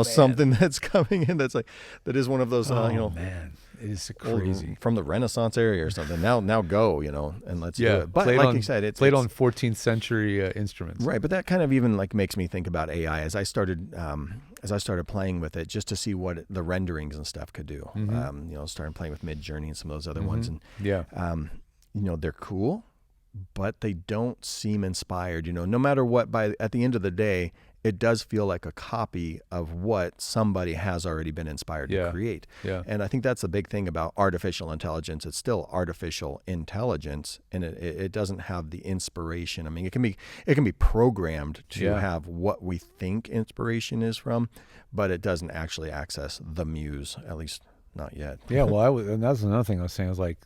something that's coming in that is one of those man, it is crazy, from the Renaissance area or something. Now go and let's do it. But like you said, it's played on 14th century instruments, right? But that kind of even like makes me think about AI as I started playing with it, just to see what the renderings and stuff could do. Starting playing with Midjourney and some of those other ones, and they're cool, but they don't seem inspired. No matter what, at the end of the day, it does feel like a copy of what somebody has already been inspired to create. Yeah. And I think that's the big thing about artificial intelligence. It's still artificial intelligence, and it doesn't have the inspiration. I mean, it can be programmed to have what we think inspiration is from, but it doesn't actually access the muse, at least not yet. Yeah, well, and that's another thing I was saying. I was like,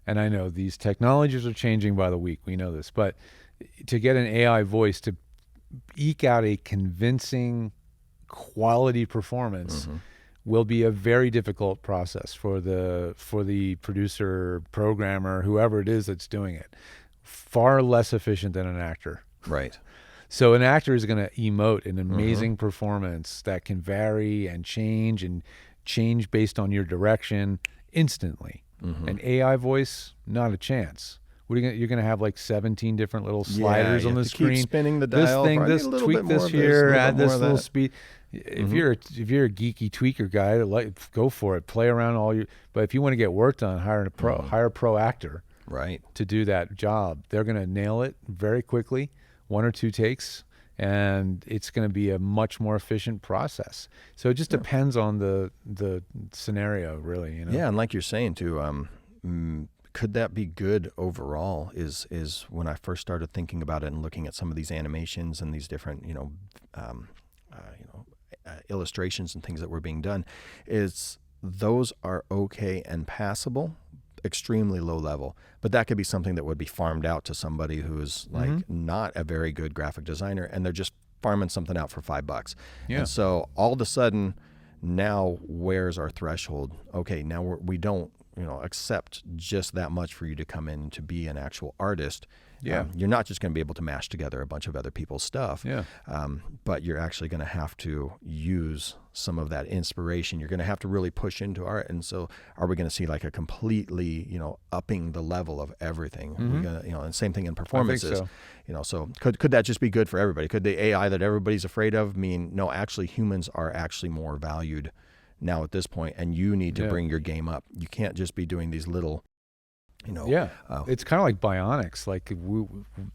and I know these technologies are changing by the week. We know this, but to get an AI voice to eke out a convincing quality performance will be a very difficult process for the producer, programmer, whoever it is that's doing it. Far less efficient than an actor. Right. So an actor is going to emote an amazing performance that can vary and change based on your direction instantly. An AI voice, not a chance. You're going to have like 17 different little sliders on the screen. Keep spinning the dial. This thing, tweak this here, add this little speed. If you're a geeky tweaker guy, go for it. Play around But if you want to get work done, hire a pro actor. Right. To do that job. They're going to nail it very quickly, 1 or 2 takes, and it's going to be a much more efficient process. So it just depends on the scenario, really. Yeah, and like you're saying too, could that be good overall? Is when I first started thinking about it and looking at some of these animations and these different illustrations and things that were being done, is those are okay and passable, extremely low level, but that could be something that would be farmed out to somebody who's like not a very good graphic designer, and they're just farming something out for $5. Yeah. And so all of a sudden, now where's our threshold? Okay, now we don't accept just that much for you to come in to be an actual artist. Yeah. You're not just going to be able to mash together a bunch of other people's stuff. Yeah. But you're actually going to have to use some of that inspiration. You're going to have to really push into art. And so are we going to see like a completely, upping the level of everything? We're gonna, and same thing in performances. I think so. So could that just be good for everybody? Could the AI that everybody's afraid of mean, no, actually humans are actually more valued now at this point, and you need to bring your game up. You can't just be doing these little, it's kind of like bionics. Like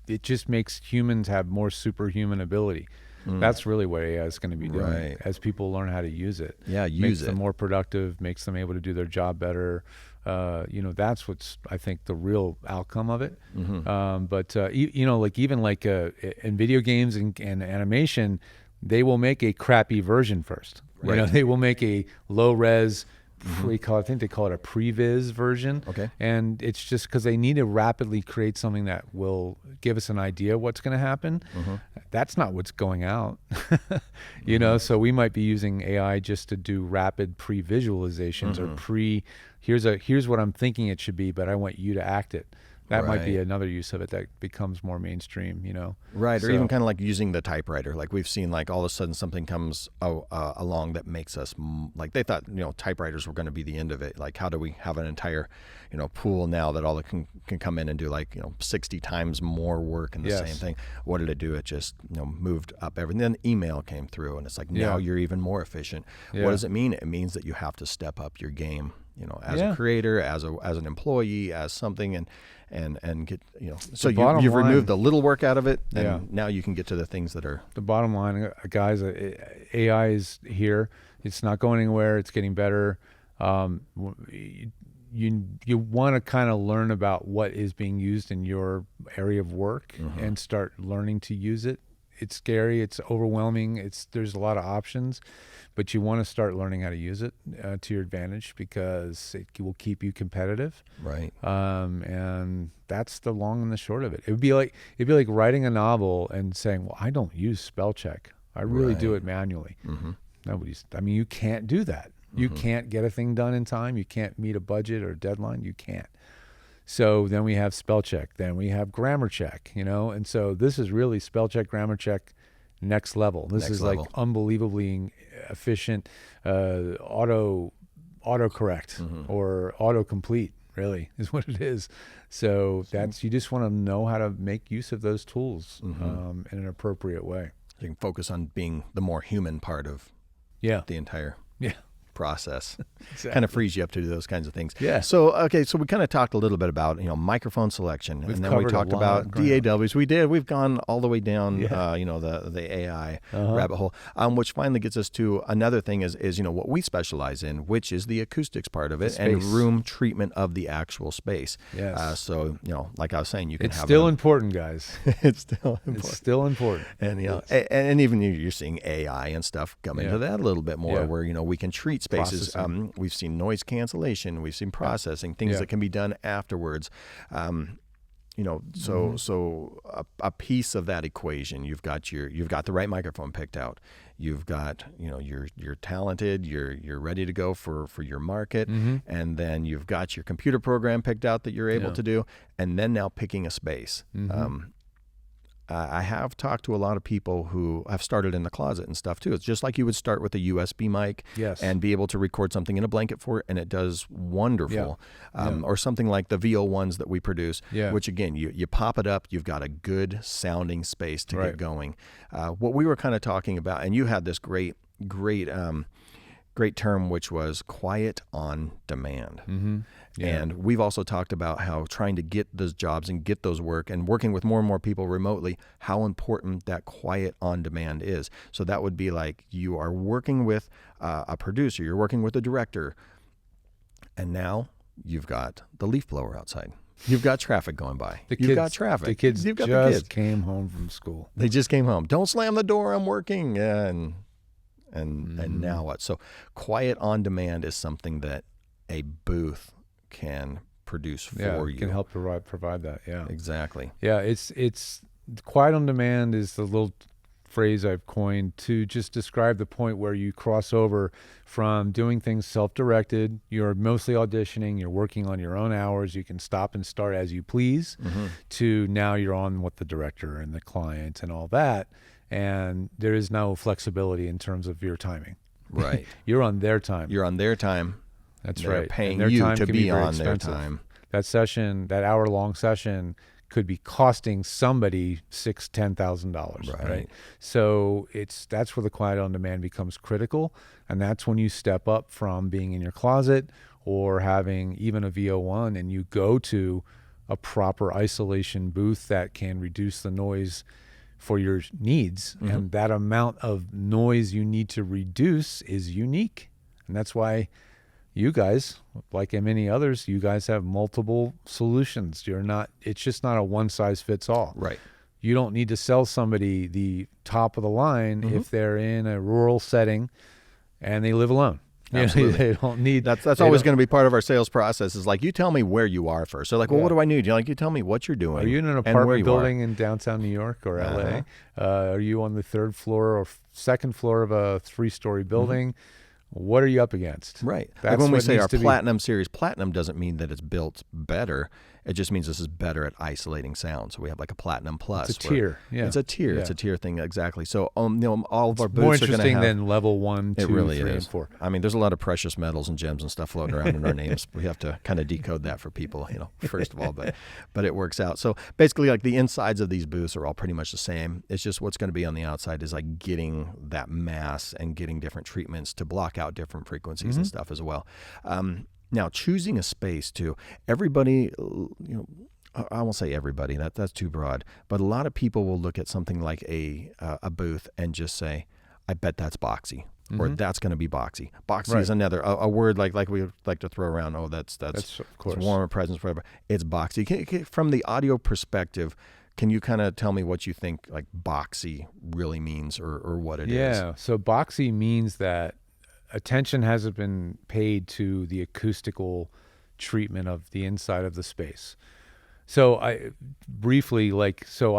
it just makes humans have more superhuman ability. That's really what AI is going to be doing as people learn how to use it. Yeah, makes them more productive, makes them able to do their job better. That's what's, I think, the real outcome of it. But in video games and animation, they will make a crappy version first. They will make a low res, I think they call it a previs version. Okay. And it's just because they need to rapidly create something that will give us an idea of what's going to happen. That's not what's going out. So we might be using AI just to do rapid pre-visualizations or here's what I'm thinking it should be, but I want you to act it. That might be another use of it that becomes more mainstream, Right, or even kind of like using the typewriter. Like we've seen, like all of a sudden something comes along that makes us like they thought, typewriters were going to be the end of it. Like how do we have an entire, pool now that all it can come in and do like 60 times more work in the same thing? What did it do? It just moved up everything. Then email came through, and it's like now you're even more efficient. What does it mean? It means that you have to step up your game. As a creator, as an employee, as something, and get so you've removed the little work out of it, and now you can get to the things that are the bottom line. Guys, AI is here. It's not going anywhere. It's getting better. You want to kind of learn about what is being used in your area of work and start learning to use it. It's scary. It's overwhelming. There's a lot of options, but you want to start learning how to use it to your advantage because it will keep you competitive. Right. And that's the long and the short of it. It'd be like writing a novel and saying, "Well, I don't use spell check. I really do it manually." You can't do that. You can't get a thing done in time. You can't meet a budget or deadline. You can't. So then we have spell check, then we have grammar check, and so this is really spell check, grammar check, next level. This is like unbelievably efficient autocorrect or autocomplete, really, is what it is. So you just want to know how to make use of those tools in an appropriate way. You can focus on being the more human part of the entire process. Exactly. Kind of frees you up to do those kinds of things. Yeah. So we kind of talked a little bit about microphone selection, and then we talked about DAWs. We did. We've gone all the way down the AI rabbit hole, which finally gets us to another thing is what we specialize in, which is the acoustics part of it and room treatment of the actual space. Yes. So like I was saying, you can it's still important, guys. It's still important. It's still important. And and even you're seeing AI and stuff come into that a little bit more, where we can treat spaces. We've seen noise cancellation. We've seen processing, things that can be done afterwards. So a piece of that equation, you've got the right microphone picked out. You've got you're talented. You're ready to go for your market, and then you've got your computer program picked out that you're able to do, and then now picking a space. I have talked to a lot of people who have started in the closet and stuff too. It's just like you would start with a USB mic and be able to record something in a blanket fort, and it does wonderful. Or something like the VO1s that we produce, which again, you pop it up, you've got a good sounding space to get going. What we were kind of talking about, and you had this great term, which was quiet on demand. And we've also talked about how trying to get those jobs and get those work and working with more and more people remotely, how important that quiet on demand is. So that would be like you are working with a producer, you're working with a director, and now you've got the leaf blower outside. You've got traffic going by. You've got traffic. The kids just came home from school. They just came home. Don't slam the door, I'm working. And now what? So quiet on demand is something that a booth can produce for you. Can help provide that. Yeah, exactly. Yeah, it's quiet on demand is the little phrase I've coined to just describe the point where you cross over from doing things self-directed. You're mostly auditioning. You're working on your own hours. You can stop and start as you please. To now you're on with the director and the client and all that. And there is no flexibility in terms of your timing. Right. You're on their time. You're on their time. That's They're right. Paying you to be on their time. That session, that hour-long session, could be costing somebody $10,000. Right. So that's where the quiet on demand becomes critical, and that's when you step up from being in your closet or having even a VO1, and you go to a proper isolation booth that can reduce the noise for your needs, and that amount of noise you need to reduce is unique, and that's why you guys, like many others, you guys have multiple solutions. It's just not a one size fits all. Right. You don't need to sell somebody the top of the line if they're in a rural setting and they live alone. Absolutely. They don't need. That's always going to be part of our sales process. Is like, you tell me where you are first. So like, well, what do I need? You tell me what you're doing. Are you in an apartment building in downtown New York or LA? Are you on the third floor or second floor of a 3-story building? what are you up against? Right. That's like when we what say needs our to be- Platinum series, Platinum doesn't mean that it's built better. It just means this is better at isolating sound. So we have like a Platinum Plus. It's a tier. Yeah. It's a tier. Yeah. It's a tier thing. Exactly. So all of our More boots are going to interesting have... than level 1, 2, It really 3, is. and 4. I mean, there's a lot of precious metals and gems and stuff floating around in our names. We have to kind of decode that for people, first of all, but it works out. So basically, like the insides of these booths are all pretty much the same. It's just what's going to be on the outside is like getting that mass and getting different treatments to block out different frequencies and stuff as well. Now, choosing a space too. Everybody, I won't say everybody. That's too broad. But a lot of people will look at something like a booth and just say, "I bet that's boxy." Or that's going to be boxy. Boxy is another a word like we like to throw around. Oh, that's of course warmer presence, whatever. It's boxy. From the audio perspective, can you kind of tell me what you think like boxy really means, or what it is? Yeah. So boxy means that attention hasn't been paid to the acoustical treatment of the inside of the space. So I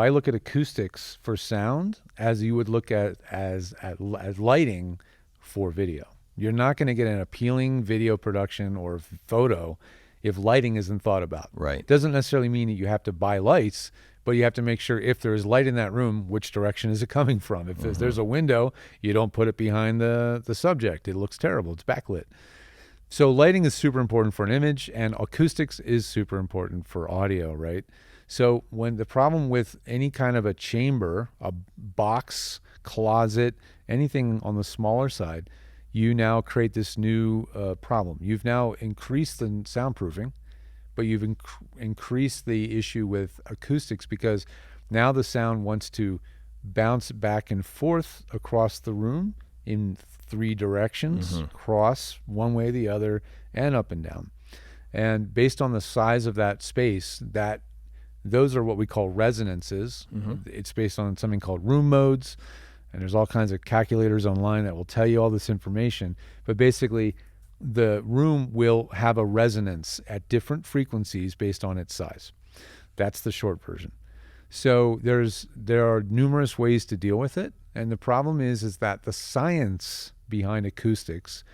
look at acoustics for sound as you would look at as lighting for video. You're not going to get an appealing video production or photo if lighting isn't thought about. Right. Doesn't necessarily mean that you have to buy lights, but you have to make sure if there is light in that room, which direction is it coming from? If there's a window, you don't put it behind the subject. It looks terrible. It's backlit. So lighting is super important for an image, and acoustics is super important for audio, right? So when the problem with any kind of a chamber, a box, closet, anything on the smaller side, you now create this new problem. You've now increased the soundproofing, but you've increased the issue with acoustics because now the sound wants to bounce back and forth across the room in 3 directions, cross one way, the other, and up and down. And based on the size of that space, those are what we call resonances. It's based on something called room modes, and there's all kinds of calculators online that will tell you all this information. But basically, the room will have a resonance at different frequencies based on its size. That's the short version. So there are numerous ways to deal with it, and the problem is that the science behind acoustics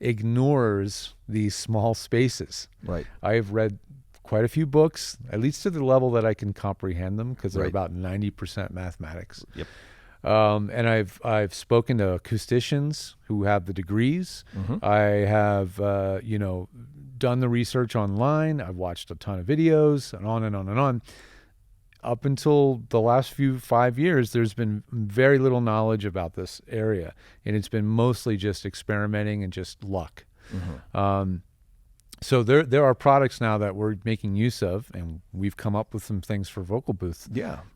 ignores these small spaces. Right. I've read quite a few books, at least to the level that I can comprehend them, because they're about 90% mathematics. Yep. And I've spoken to acousticians who have the degrees. I have done the research online. I've watched a ton of videos, and on and on and on. Up until the last 5 years, there's been very little knowledge about this area, and it's been mostly just experimenting and just luck. So there are products now that we're making use of, and we've come up with some things for Vocal Booth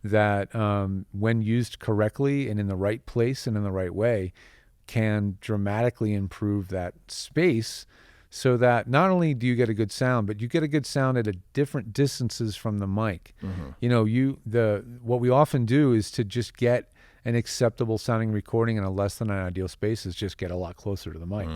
that, when used correctly and in the right place and in the right way, can dramatically improve that space, so that not only do you get a good sound, but you get a good sound at a different distances from the mic. What we often do is to just get an acceptable sounding recording in a less than an ideal space is just get a lot closer to the mic.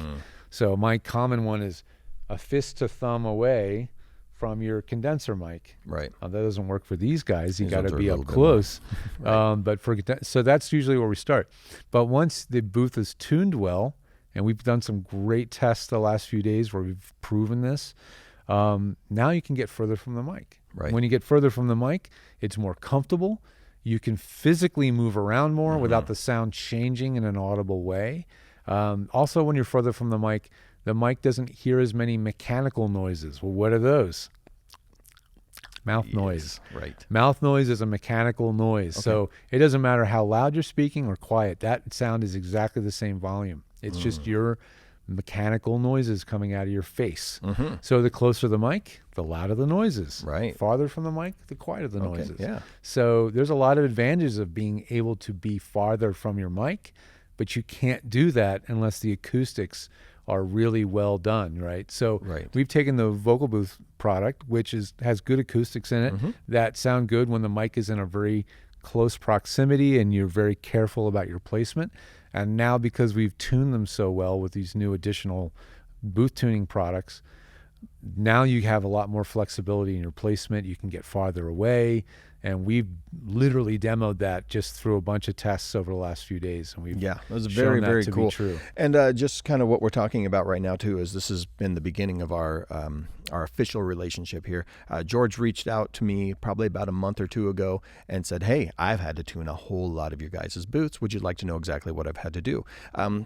So my common one is a fist to thumb away from your condenser mic. Right. That doesn't work for these guys. You got to ones are be a up little bit close. Right. So that's usually where we start. But once the booth is tuned well, and we've done some great tests the last few days where we've proven this, now you can get further from the mic. Right. When you get further from the mic, it's more comfortable. You can physically move around more without the sound changing in an audible way. Also, when you're further from the mic doesn't hear as many mechanical noises. Well, what are those? Mouth noise. Right. Mouth noise is a mechanical noise. Okay. So it doesn't matter how loud you're speaking or quiet. That sound is exactly the same volume. It's just your mechanical noises coming out of your face. So the closer the mic, the louder the noises. Right. Farther from the mic, the quieter the noises. Yeah. So there's a lot of advantages of being able to be farther from your mic, but you can't do that unless the acoustics are really well done, right? So we've taken the Vocal Booth product, which has good acoustics in it that sound good when the mic is in a very close proximity and you're very careful about your placement. And now, because we've tuned them so well with these new additional booth tuning products, Now you have a lot more flexibility in your placement. You can get farther away. And we've literally demoed that just through a bunch of tests over the last few days. And we've it was very, very cool. True. And just kind of what we're talking about right now too is this has been the beginning of our official relationship here. George reached out to me probably about a month or two ago and said, "Hey, I've had to tune a whole lot of your guys' booths. Would you like to know exactly what I've had to do?"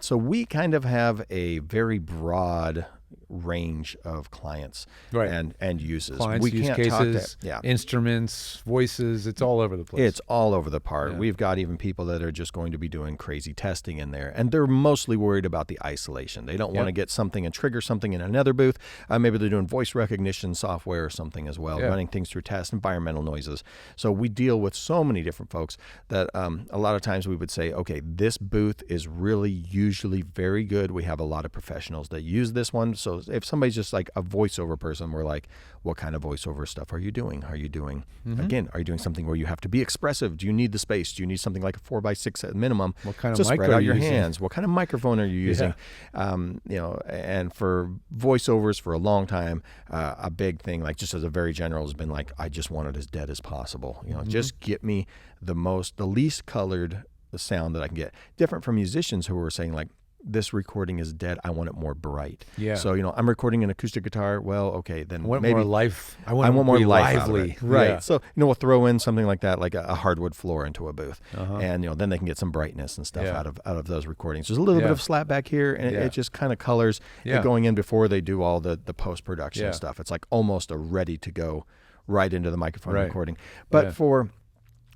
So we kind of have a very broad range of clients and uses. Clients, we use can't cases, talk to, instruments, voices. It's all over the place. It's all over the park. We've got even people that are just going to be doing crazy testing in there, and they're mostly worried about the isolation. They don't want to get something and trigger something in another booth. Maybe they're doing voice recognition software or something as well, running things through tests, environmental noises. So we deal with so many different folks that a lot of times we would say, okay, this booth is really usually very good. We have a lot of professionals that use this one. So if somebody's just like a voiceover person, we're like, what kind of voiceover stuff are you doing? Are you doing, again, are you doing something where you have to be expressive? Do you need the space? Do you need something like a 4x6 at minimum? What kind to of mic spread are out you your using? hands? What kind of microphone are you using? And for voiceovers for a long time, a big thing, like just as a very general, has been like, I just want it as dead as possible. Just get me the least colored sound that I can get. Different from musicians who were saying like, this recording is dead. I want it more bright. Yeah. So, I'm recording an acoustic guitar. Well, okay, then I want maybe more life. I want more life out of lively. it. Right. Yeah. So, we'll throw in something like that, like a hardwood floor into a booth. And, then they can get some brightness and stuff out of those recordings. There's a little bit of slap back here, and it just kind of colors it going in before they do all the post-production stuff. It's like almost a ready to go right into the microphone recording. But for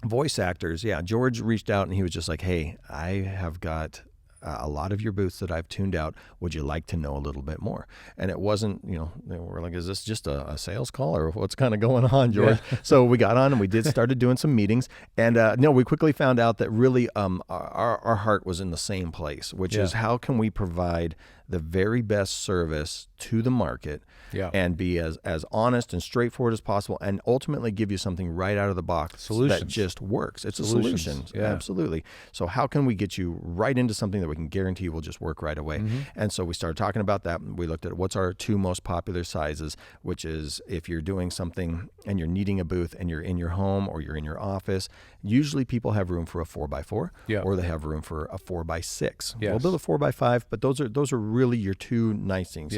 voice actors, George reached out and he was just like, hey, I have got a lot of your booths that I've tuned out. Would you like to know a little bit more? And it wasn't, we're like, is this just a sales call or what's kind of going on, George? So we got on and we started doing some meetings. And we quickly found out that really our heart was in the same place, which is how can we provide the very best service to the market and be as honest and straightforward as possible, and ultimately give you something right out of the box that just works. It's a solution. Absolutely. So how can we get you right into something that we can guarantee will just work right away? And so we started talking about that. We looked at what's our two most popular sizes, which is if you're doing something and you're needing a booth and you're in your home or you're in your office, usually people have room for a 4x4 or they have room for a 4x6. We'll build a 4x5, but those are really your two nice things.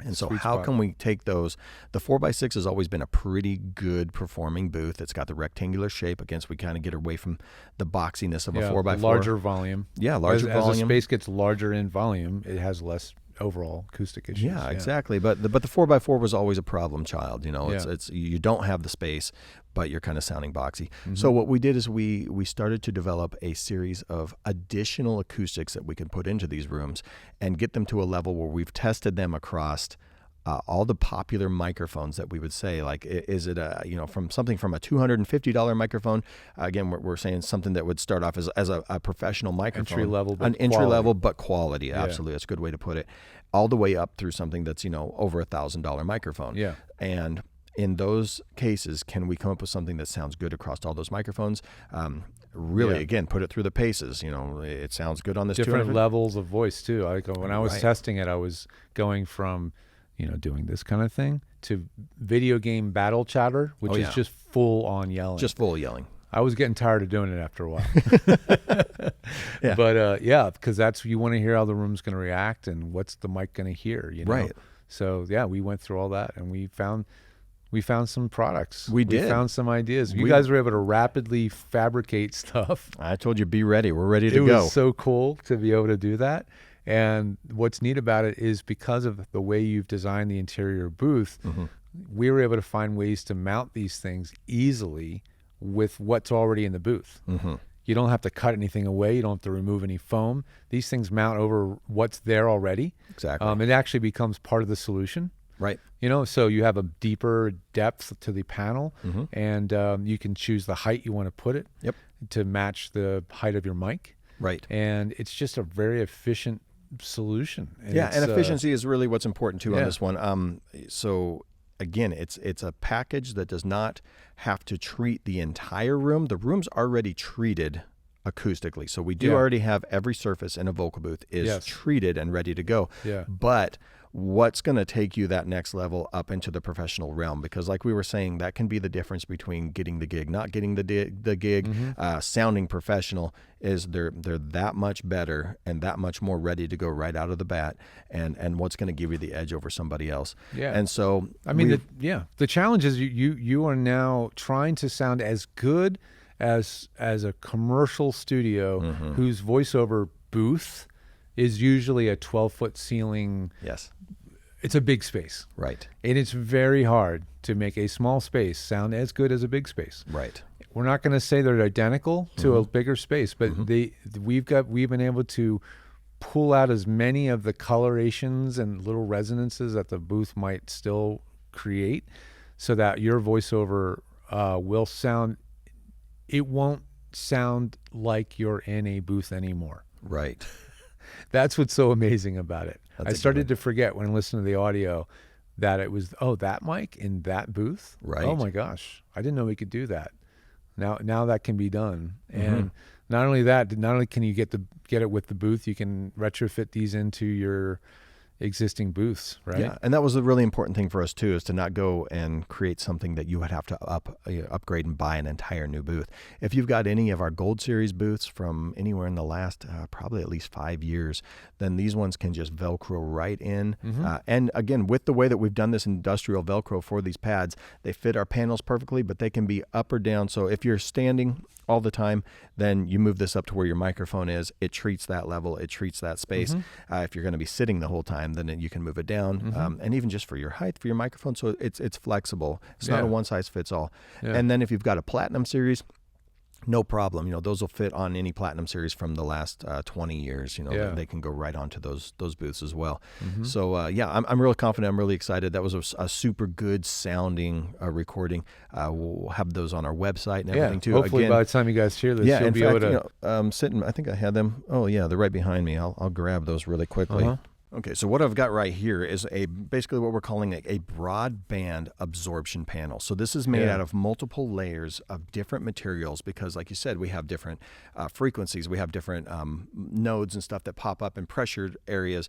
And so how can we take those? The 4x6 has always been a pretty good performing booth. It's got the rectangular shape. Again, so we kind of get away from the boxiness of a 4x4. Larger volume. Larger volume. As the space gets larger in volume, it has less overall acoustic issues. Yeah, exactly. But the 4x4 was always a problem child. It's you don't have the space, but you're kind of sounding boxy. So what we did is we started to develop a series of additional acoustics that we can put into these rooms and get them to a level where we've tested them across all the popular microphones that we would say, like, is it from a $250 microphone? Again, we're saying something that would start off as a professional microphone, entry level, but quality. Absolutely, that's a good way to put it. All the way up through something that's over $1,000 microphone. And in those cases, can we come up with something that sounds good across all those microphones? Again, put it through the paces. It sounds good on this. Different levels of voice too. When I was testing it, I was going from doing this kind of thing to video game battle chatter, which is just full on yelling. Just full yelling. I was getting tired of doing it after a while. But because that's, you want to hear how the room's going to react and what's the mic going to hear, Right. So we went through all that and we found some products. We found some ideas. You guys were able to rapidly fabricate stuff. I told you, be ready. We're ready to go. It was so cool to be able to do that. And what's neat about it is because of the way you've designed the interior booth, we were able to find ways to mount these things easily with what's already in the booth. You don't have to cut anything away. You don't have to remove any foam. These things mount over what's there already. Exactly. It actually becomes part of the solution. Right. So you have a deeper depth to the panel, and you can choose the height you want to put it to match the height of your mic. Right. And it's just a very efficient solution. And efficiency is really what's important too on this one. So again, it's a package that does not have to treat the entire room. The room's already treated acoustically. So we do already have every surface in a vocal booth is treated and ready to go. But what's going to take you that next level up into the professional realm. Because like we were saying, that can be the difference between getting the gig, not getting the gig. Sounding professional is they're that much better and that much more ready to go right out of the bat, and what's going to give you the edge over somebody else. Yeah. And so I mean, the challenge is you are now trying to sound as good as a commercial studio whose voiceover booth is usually a 12-foot ceiling. Yes. It's a big space. Right. And it's very hard to make a small space sound as good as a big space. Right. We're not going to say they're identical to a bigger space, but we've been able to pull out as many of the colorations and little resonances that the booth might still create, so that your voiceover will sound. It won't sound like you're in a booth anymore. Right. That's what's so amazing about it. That's I started to forget when listening to the audio that it was, that mic in that booth. Right. Oh my gosh, I didn't know we could do that. Now that can be done. And not only that, not only can you get it with the booth, you can retrofit these into your existing booths, right? Yeah, and that was a really important thing for us too, is to not go and create something that you would have to upgrade and buy an entire new booth. If you've got any of our Gold Series booths from anywhere in the last probably at least 5 years, then these ones can just Velcro right in. And again, with the way that we've done this industrial Velcro for these pads, they fit our panels perfectly, but they can be up or down. So if you're standing all the time, then you move this up to where your microphone is. It treats that level. It treats that space. If you're going to be sitting the whole time, then you can move it down. And even just for your height, for your microphone. So it's flexible. It's not a one size fits all. Yeah. And then if you've got a Platinum Series, no problem. Those will fit on any Platinum Series from the last 20 years. They can go right onto those booths as well. So I'm really confident. I'm really excited. That was a super good sounding recording. We'll have those on our website and everything too. Hopefully Again, by the time you guys hear this, yeah, you'll in be fact, able to. sitting. I think I had them. Oh yeah, they're right behind me. I'll grab those really quickly. Okay, so what I've got right here is basically what we're calling a broadband absorption panel. So this is made out of multiple layers of different materials because, like you said, we have different frequencies. We have different nodes and stuff that pop up in pressured areas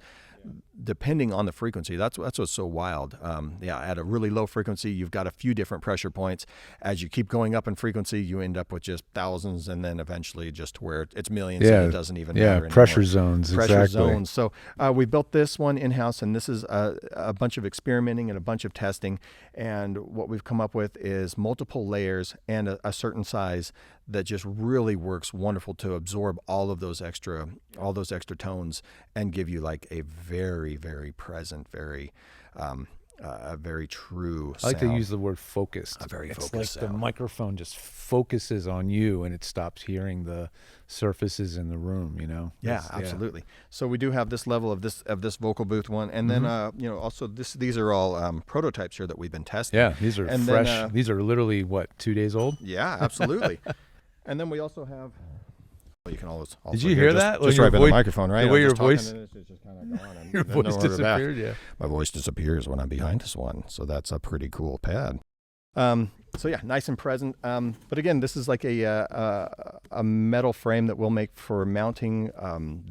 depending on the frequency. That's what's so wild. At a really low frequency, you've got a few different pressure points. As you keep going up in frequency, you end up with just thousands, and then eventually just to where it's millions and it doesn't even matter pressure anymore. zones. Pressure exactly. zones. So we built this one in-house, and this is a bunch of experimenting and a bunch of testing. And what we've come up with is multiple layers and a certain size that just really works wonderful to absorb all those extra tones and give you like a very, very present, very a very true I like sound. to use the word focused. A very it's focused like sound. the microphone just focuses on you and it stops hearing the surfaces in the room, Yeah, absolutely. So we do have this level of this vocal booth one, and then also these are all prototypes here that we've been testing. Yeah, these are and fresh. Then, these are literally 2 days old? Yeah, absolutely. And then we also have. Well, you can always. Also Did you hear just, that? Just right by the microphone, right? The way I'm your just talking voice. and it's just kind of gone. And Your then voice nowhere to back. disappeared. Yeah. My voice disappears when I'm behind this one, so that's a pretty cool pad. So yeah, nice and present. But again, this is like a metal frame that we'll make for mounting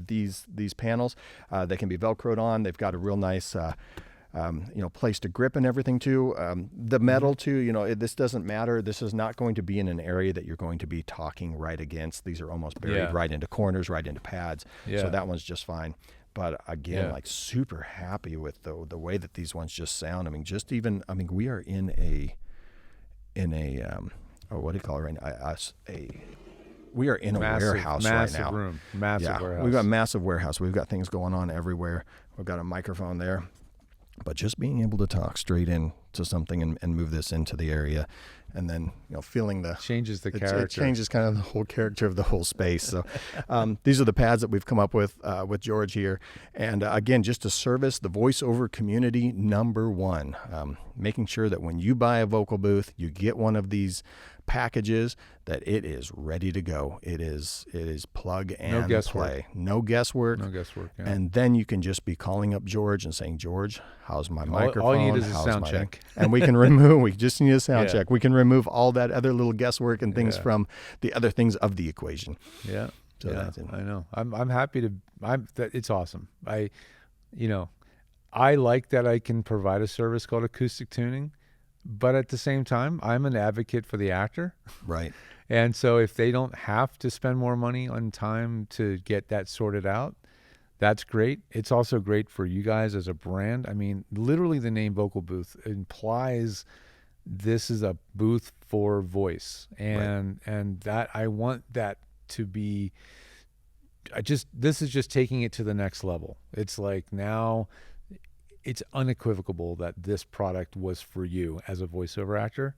these panels. They can be Velcroed on. They've got a real nice. Place to grip and everything too. The metal too, this doesn't matter. This is not going to be in an area that you're going to be talking right against. These are almost buried right into corners, right into pads. So that one's just fine. But again, like super happy with the way that these ones just sound. We are in a what do you call it right now? We are in a warehouse right now. Massive warehouse. We've got massive warehouse. We've got things going on everywhere. We've got a microphone there. But just being able to talk straight into something and move this into the area, and then feeling changes the character. It changes kind of the whole character of the whole space. So these are the pads that we've come up with George here, and again, just to service the voiceover community, number one, making sure that when you buy a vocal booth, you get one of these packages that it is ready to go. It is plug and play. No guesswork. Yeah. And then you can just be calling up George and saying, George, how's my microphone? All you need is a sound check. And we just need a sound check. We can remove all that other little guesswork and things from the other things of the equation. Yeah. So that's it. I know. I'm happy to, it's awesome. I like that I can provide a service called acoustic tuning, but at the same time, I'm an advocate for the actor. Right. And so if they don't have to spend more money on time to get that sorted out, that's great. It's also great for you guys as a brand. I mean, literally the name Vocal Booth implies this is a booth for voice. And that I want that to be this is just taking it to the next level. It's like now it's unequivocal that this product was for you as a voiceover actor.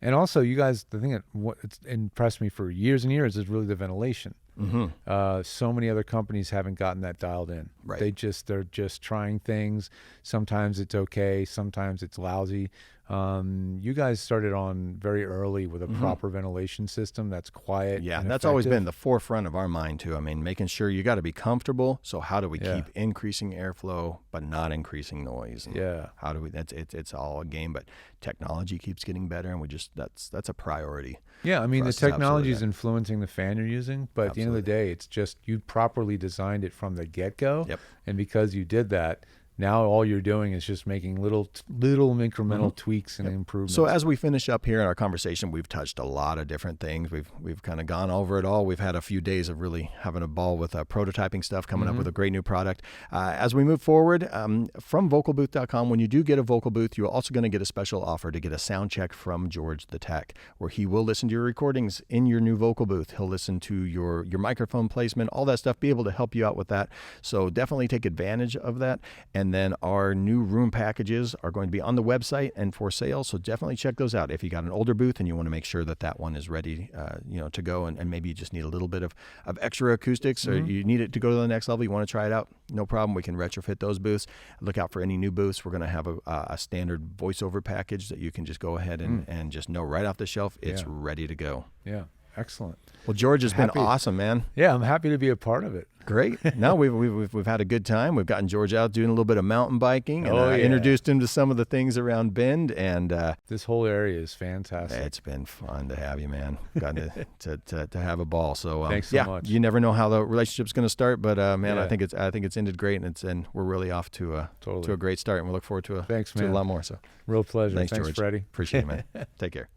And also, you guys, the thing that it's impressed me for years and years is really the ventilation. Mm-hmm. So many other companies haven't gotten that dialed in. Right. They're just trying things. Sometimes it's okay. Sometimes it's lousy. You guys started on very early with a proper ventilation system that's quiet. Yeah, and that's always been the forefront of our mind too. I mean, making sure you got to be comfortable. So how do we keep increasing airflow but not increasing noise? And how do we? It's all a game. But technology keeps getting better, and that's a priority. Yeah, I mean the technology is influencing the fan you're using, but at the end of the day, it's just you properly designed it from the get-go. Yep. And because you did that, now all you're doing is just making little incremental tweaks and improvements. So as we finish up here in our conversation, we've touched a lot of different things. We've kind of gone over it all. We've had a few days of really having a ball with prototyping stuff, coming up with a great new product. As we move forward, from vocalbooth.com, when you do get a Vocal Booth, you're also going to get a special offer to get a sound check from George the Tech, where he will listen to your recordings in your new Vocal Booth. He'll listen to your microphone placement, all that stuff, be able to help you out with that. So definitely take advantage of that. And then our new room packages are going to be on the website and for sale. So definitely check those out. If you got an older booth and you want to make sure that one is ready, to go, and maybe you just need a little bit of extra acoustics, or you need it to go to the next level, you want to try it out, no problem. We can retrofit those booths. Look out for any new booths. We're going to have a standard voiceover package that you can just go ahead and just know right off the shelf, it's ready to go. Yeah. Excellent. Well, George has been awesome, man. Yeah, I'm happy to be a part of it. Great. No, we've had a good time. We've gotten George out doing a little bit of mountain biking, and introduced him to some of the things around Bend. And this whole area is fantastic. It's been fun to have you, man. Gotten to have a ball. So thanks so much. You never know how the relationship's going to start, but man, I think it's ended great, and we're really off to a great start, and we look forward to a lot more. So real pleasure. Thanks, George. Freddie. Appreciate it, man. Take care.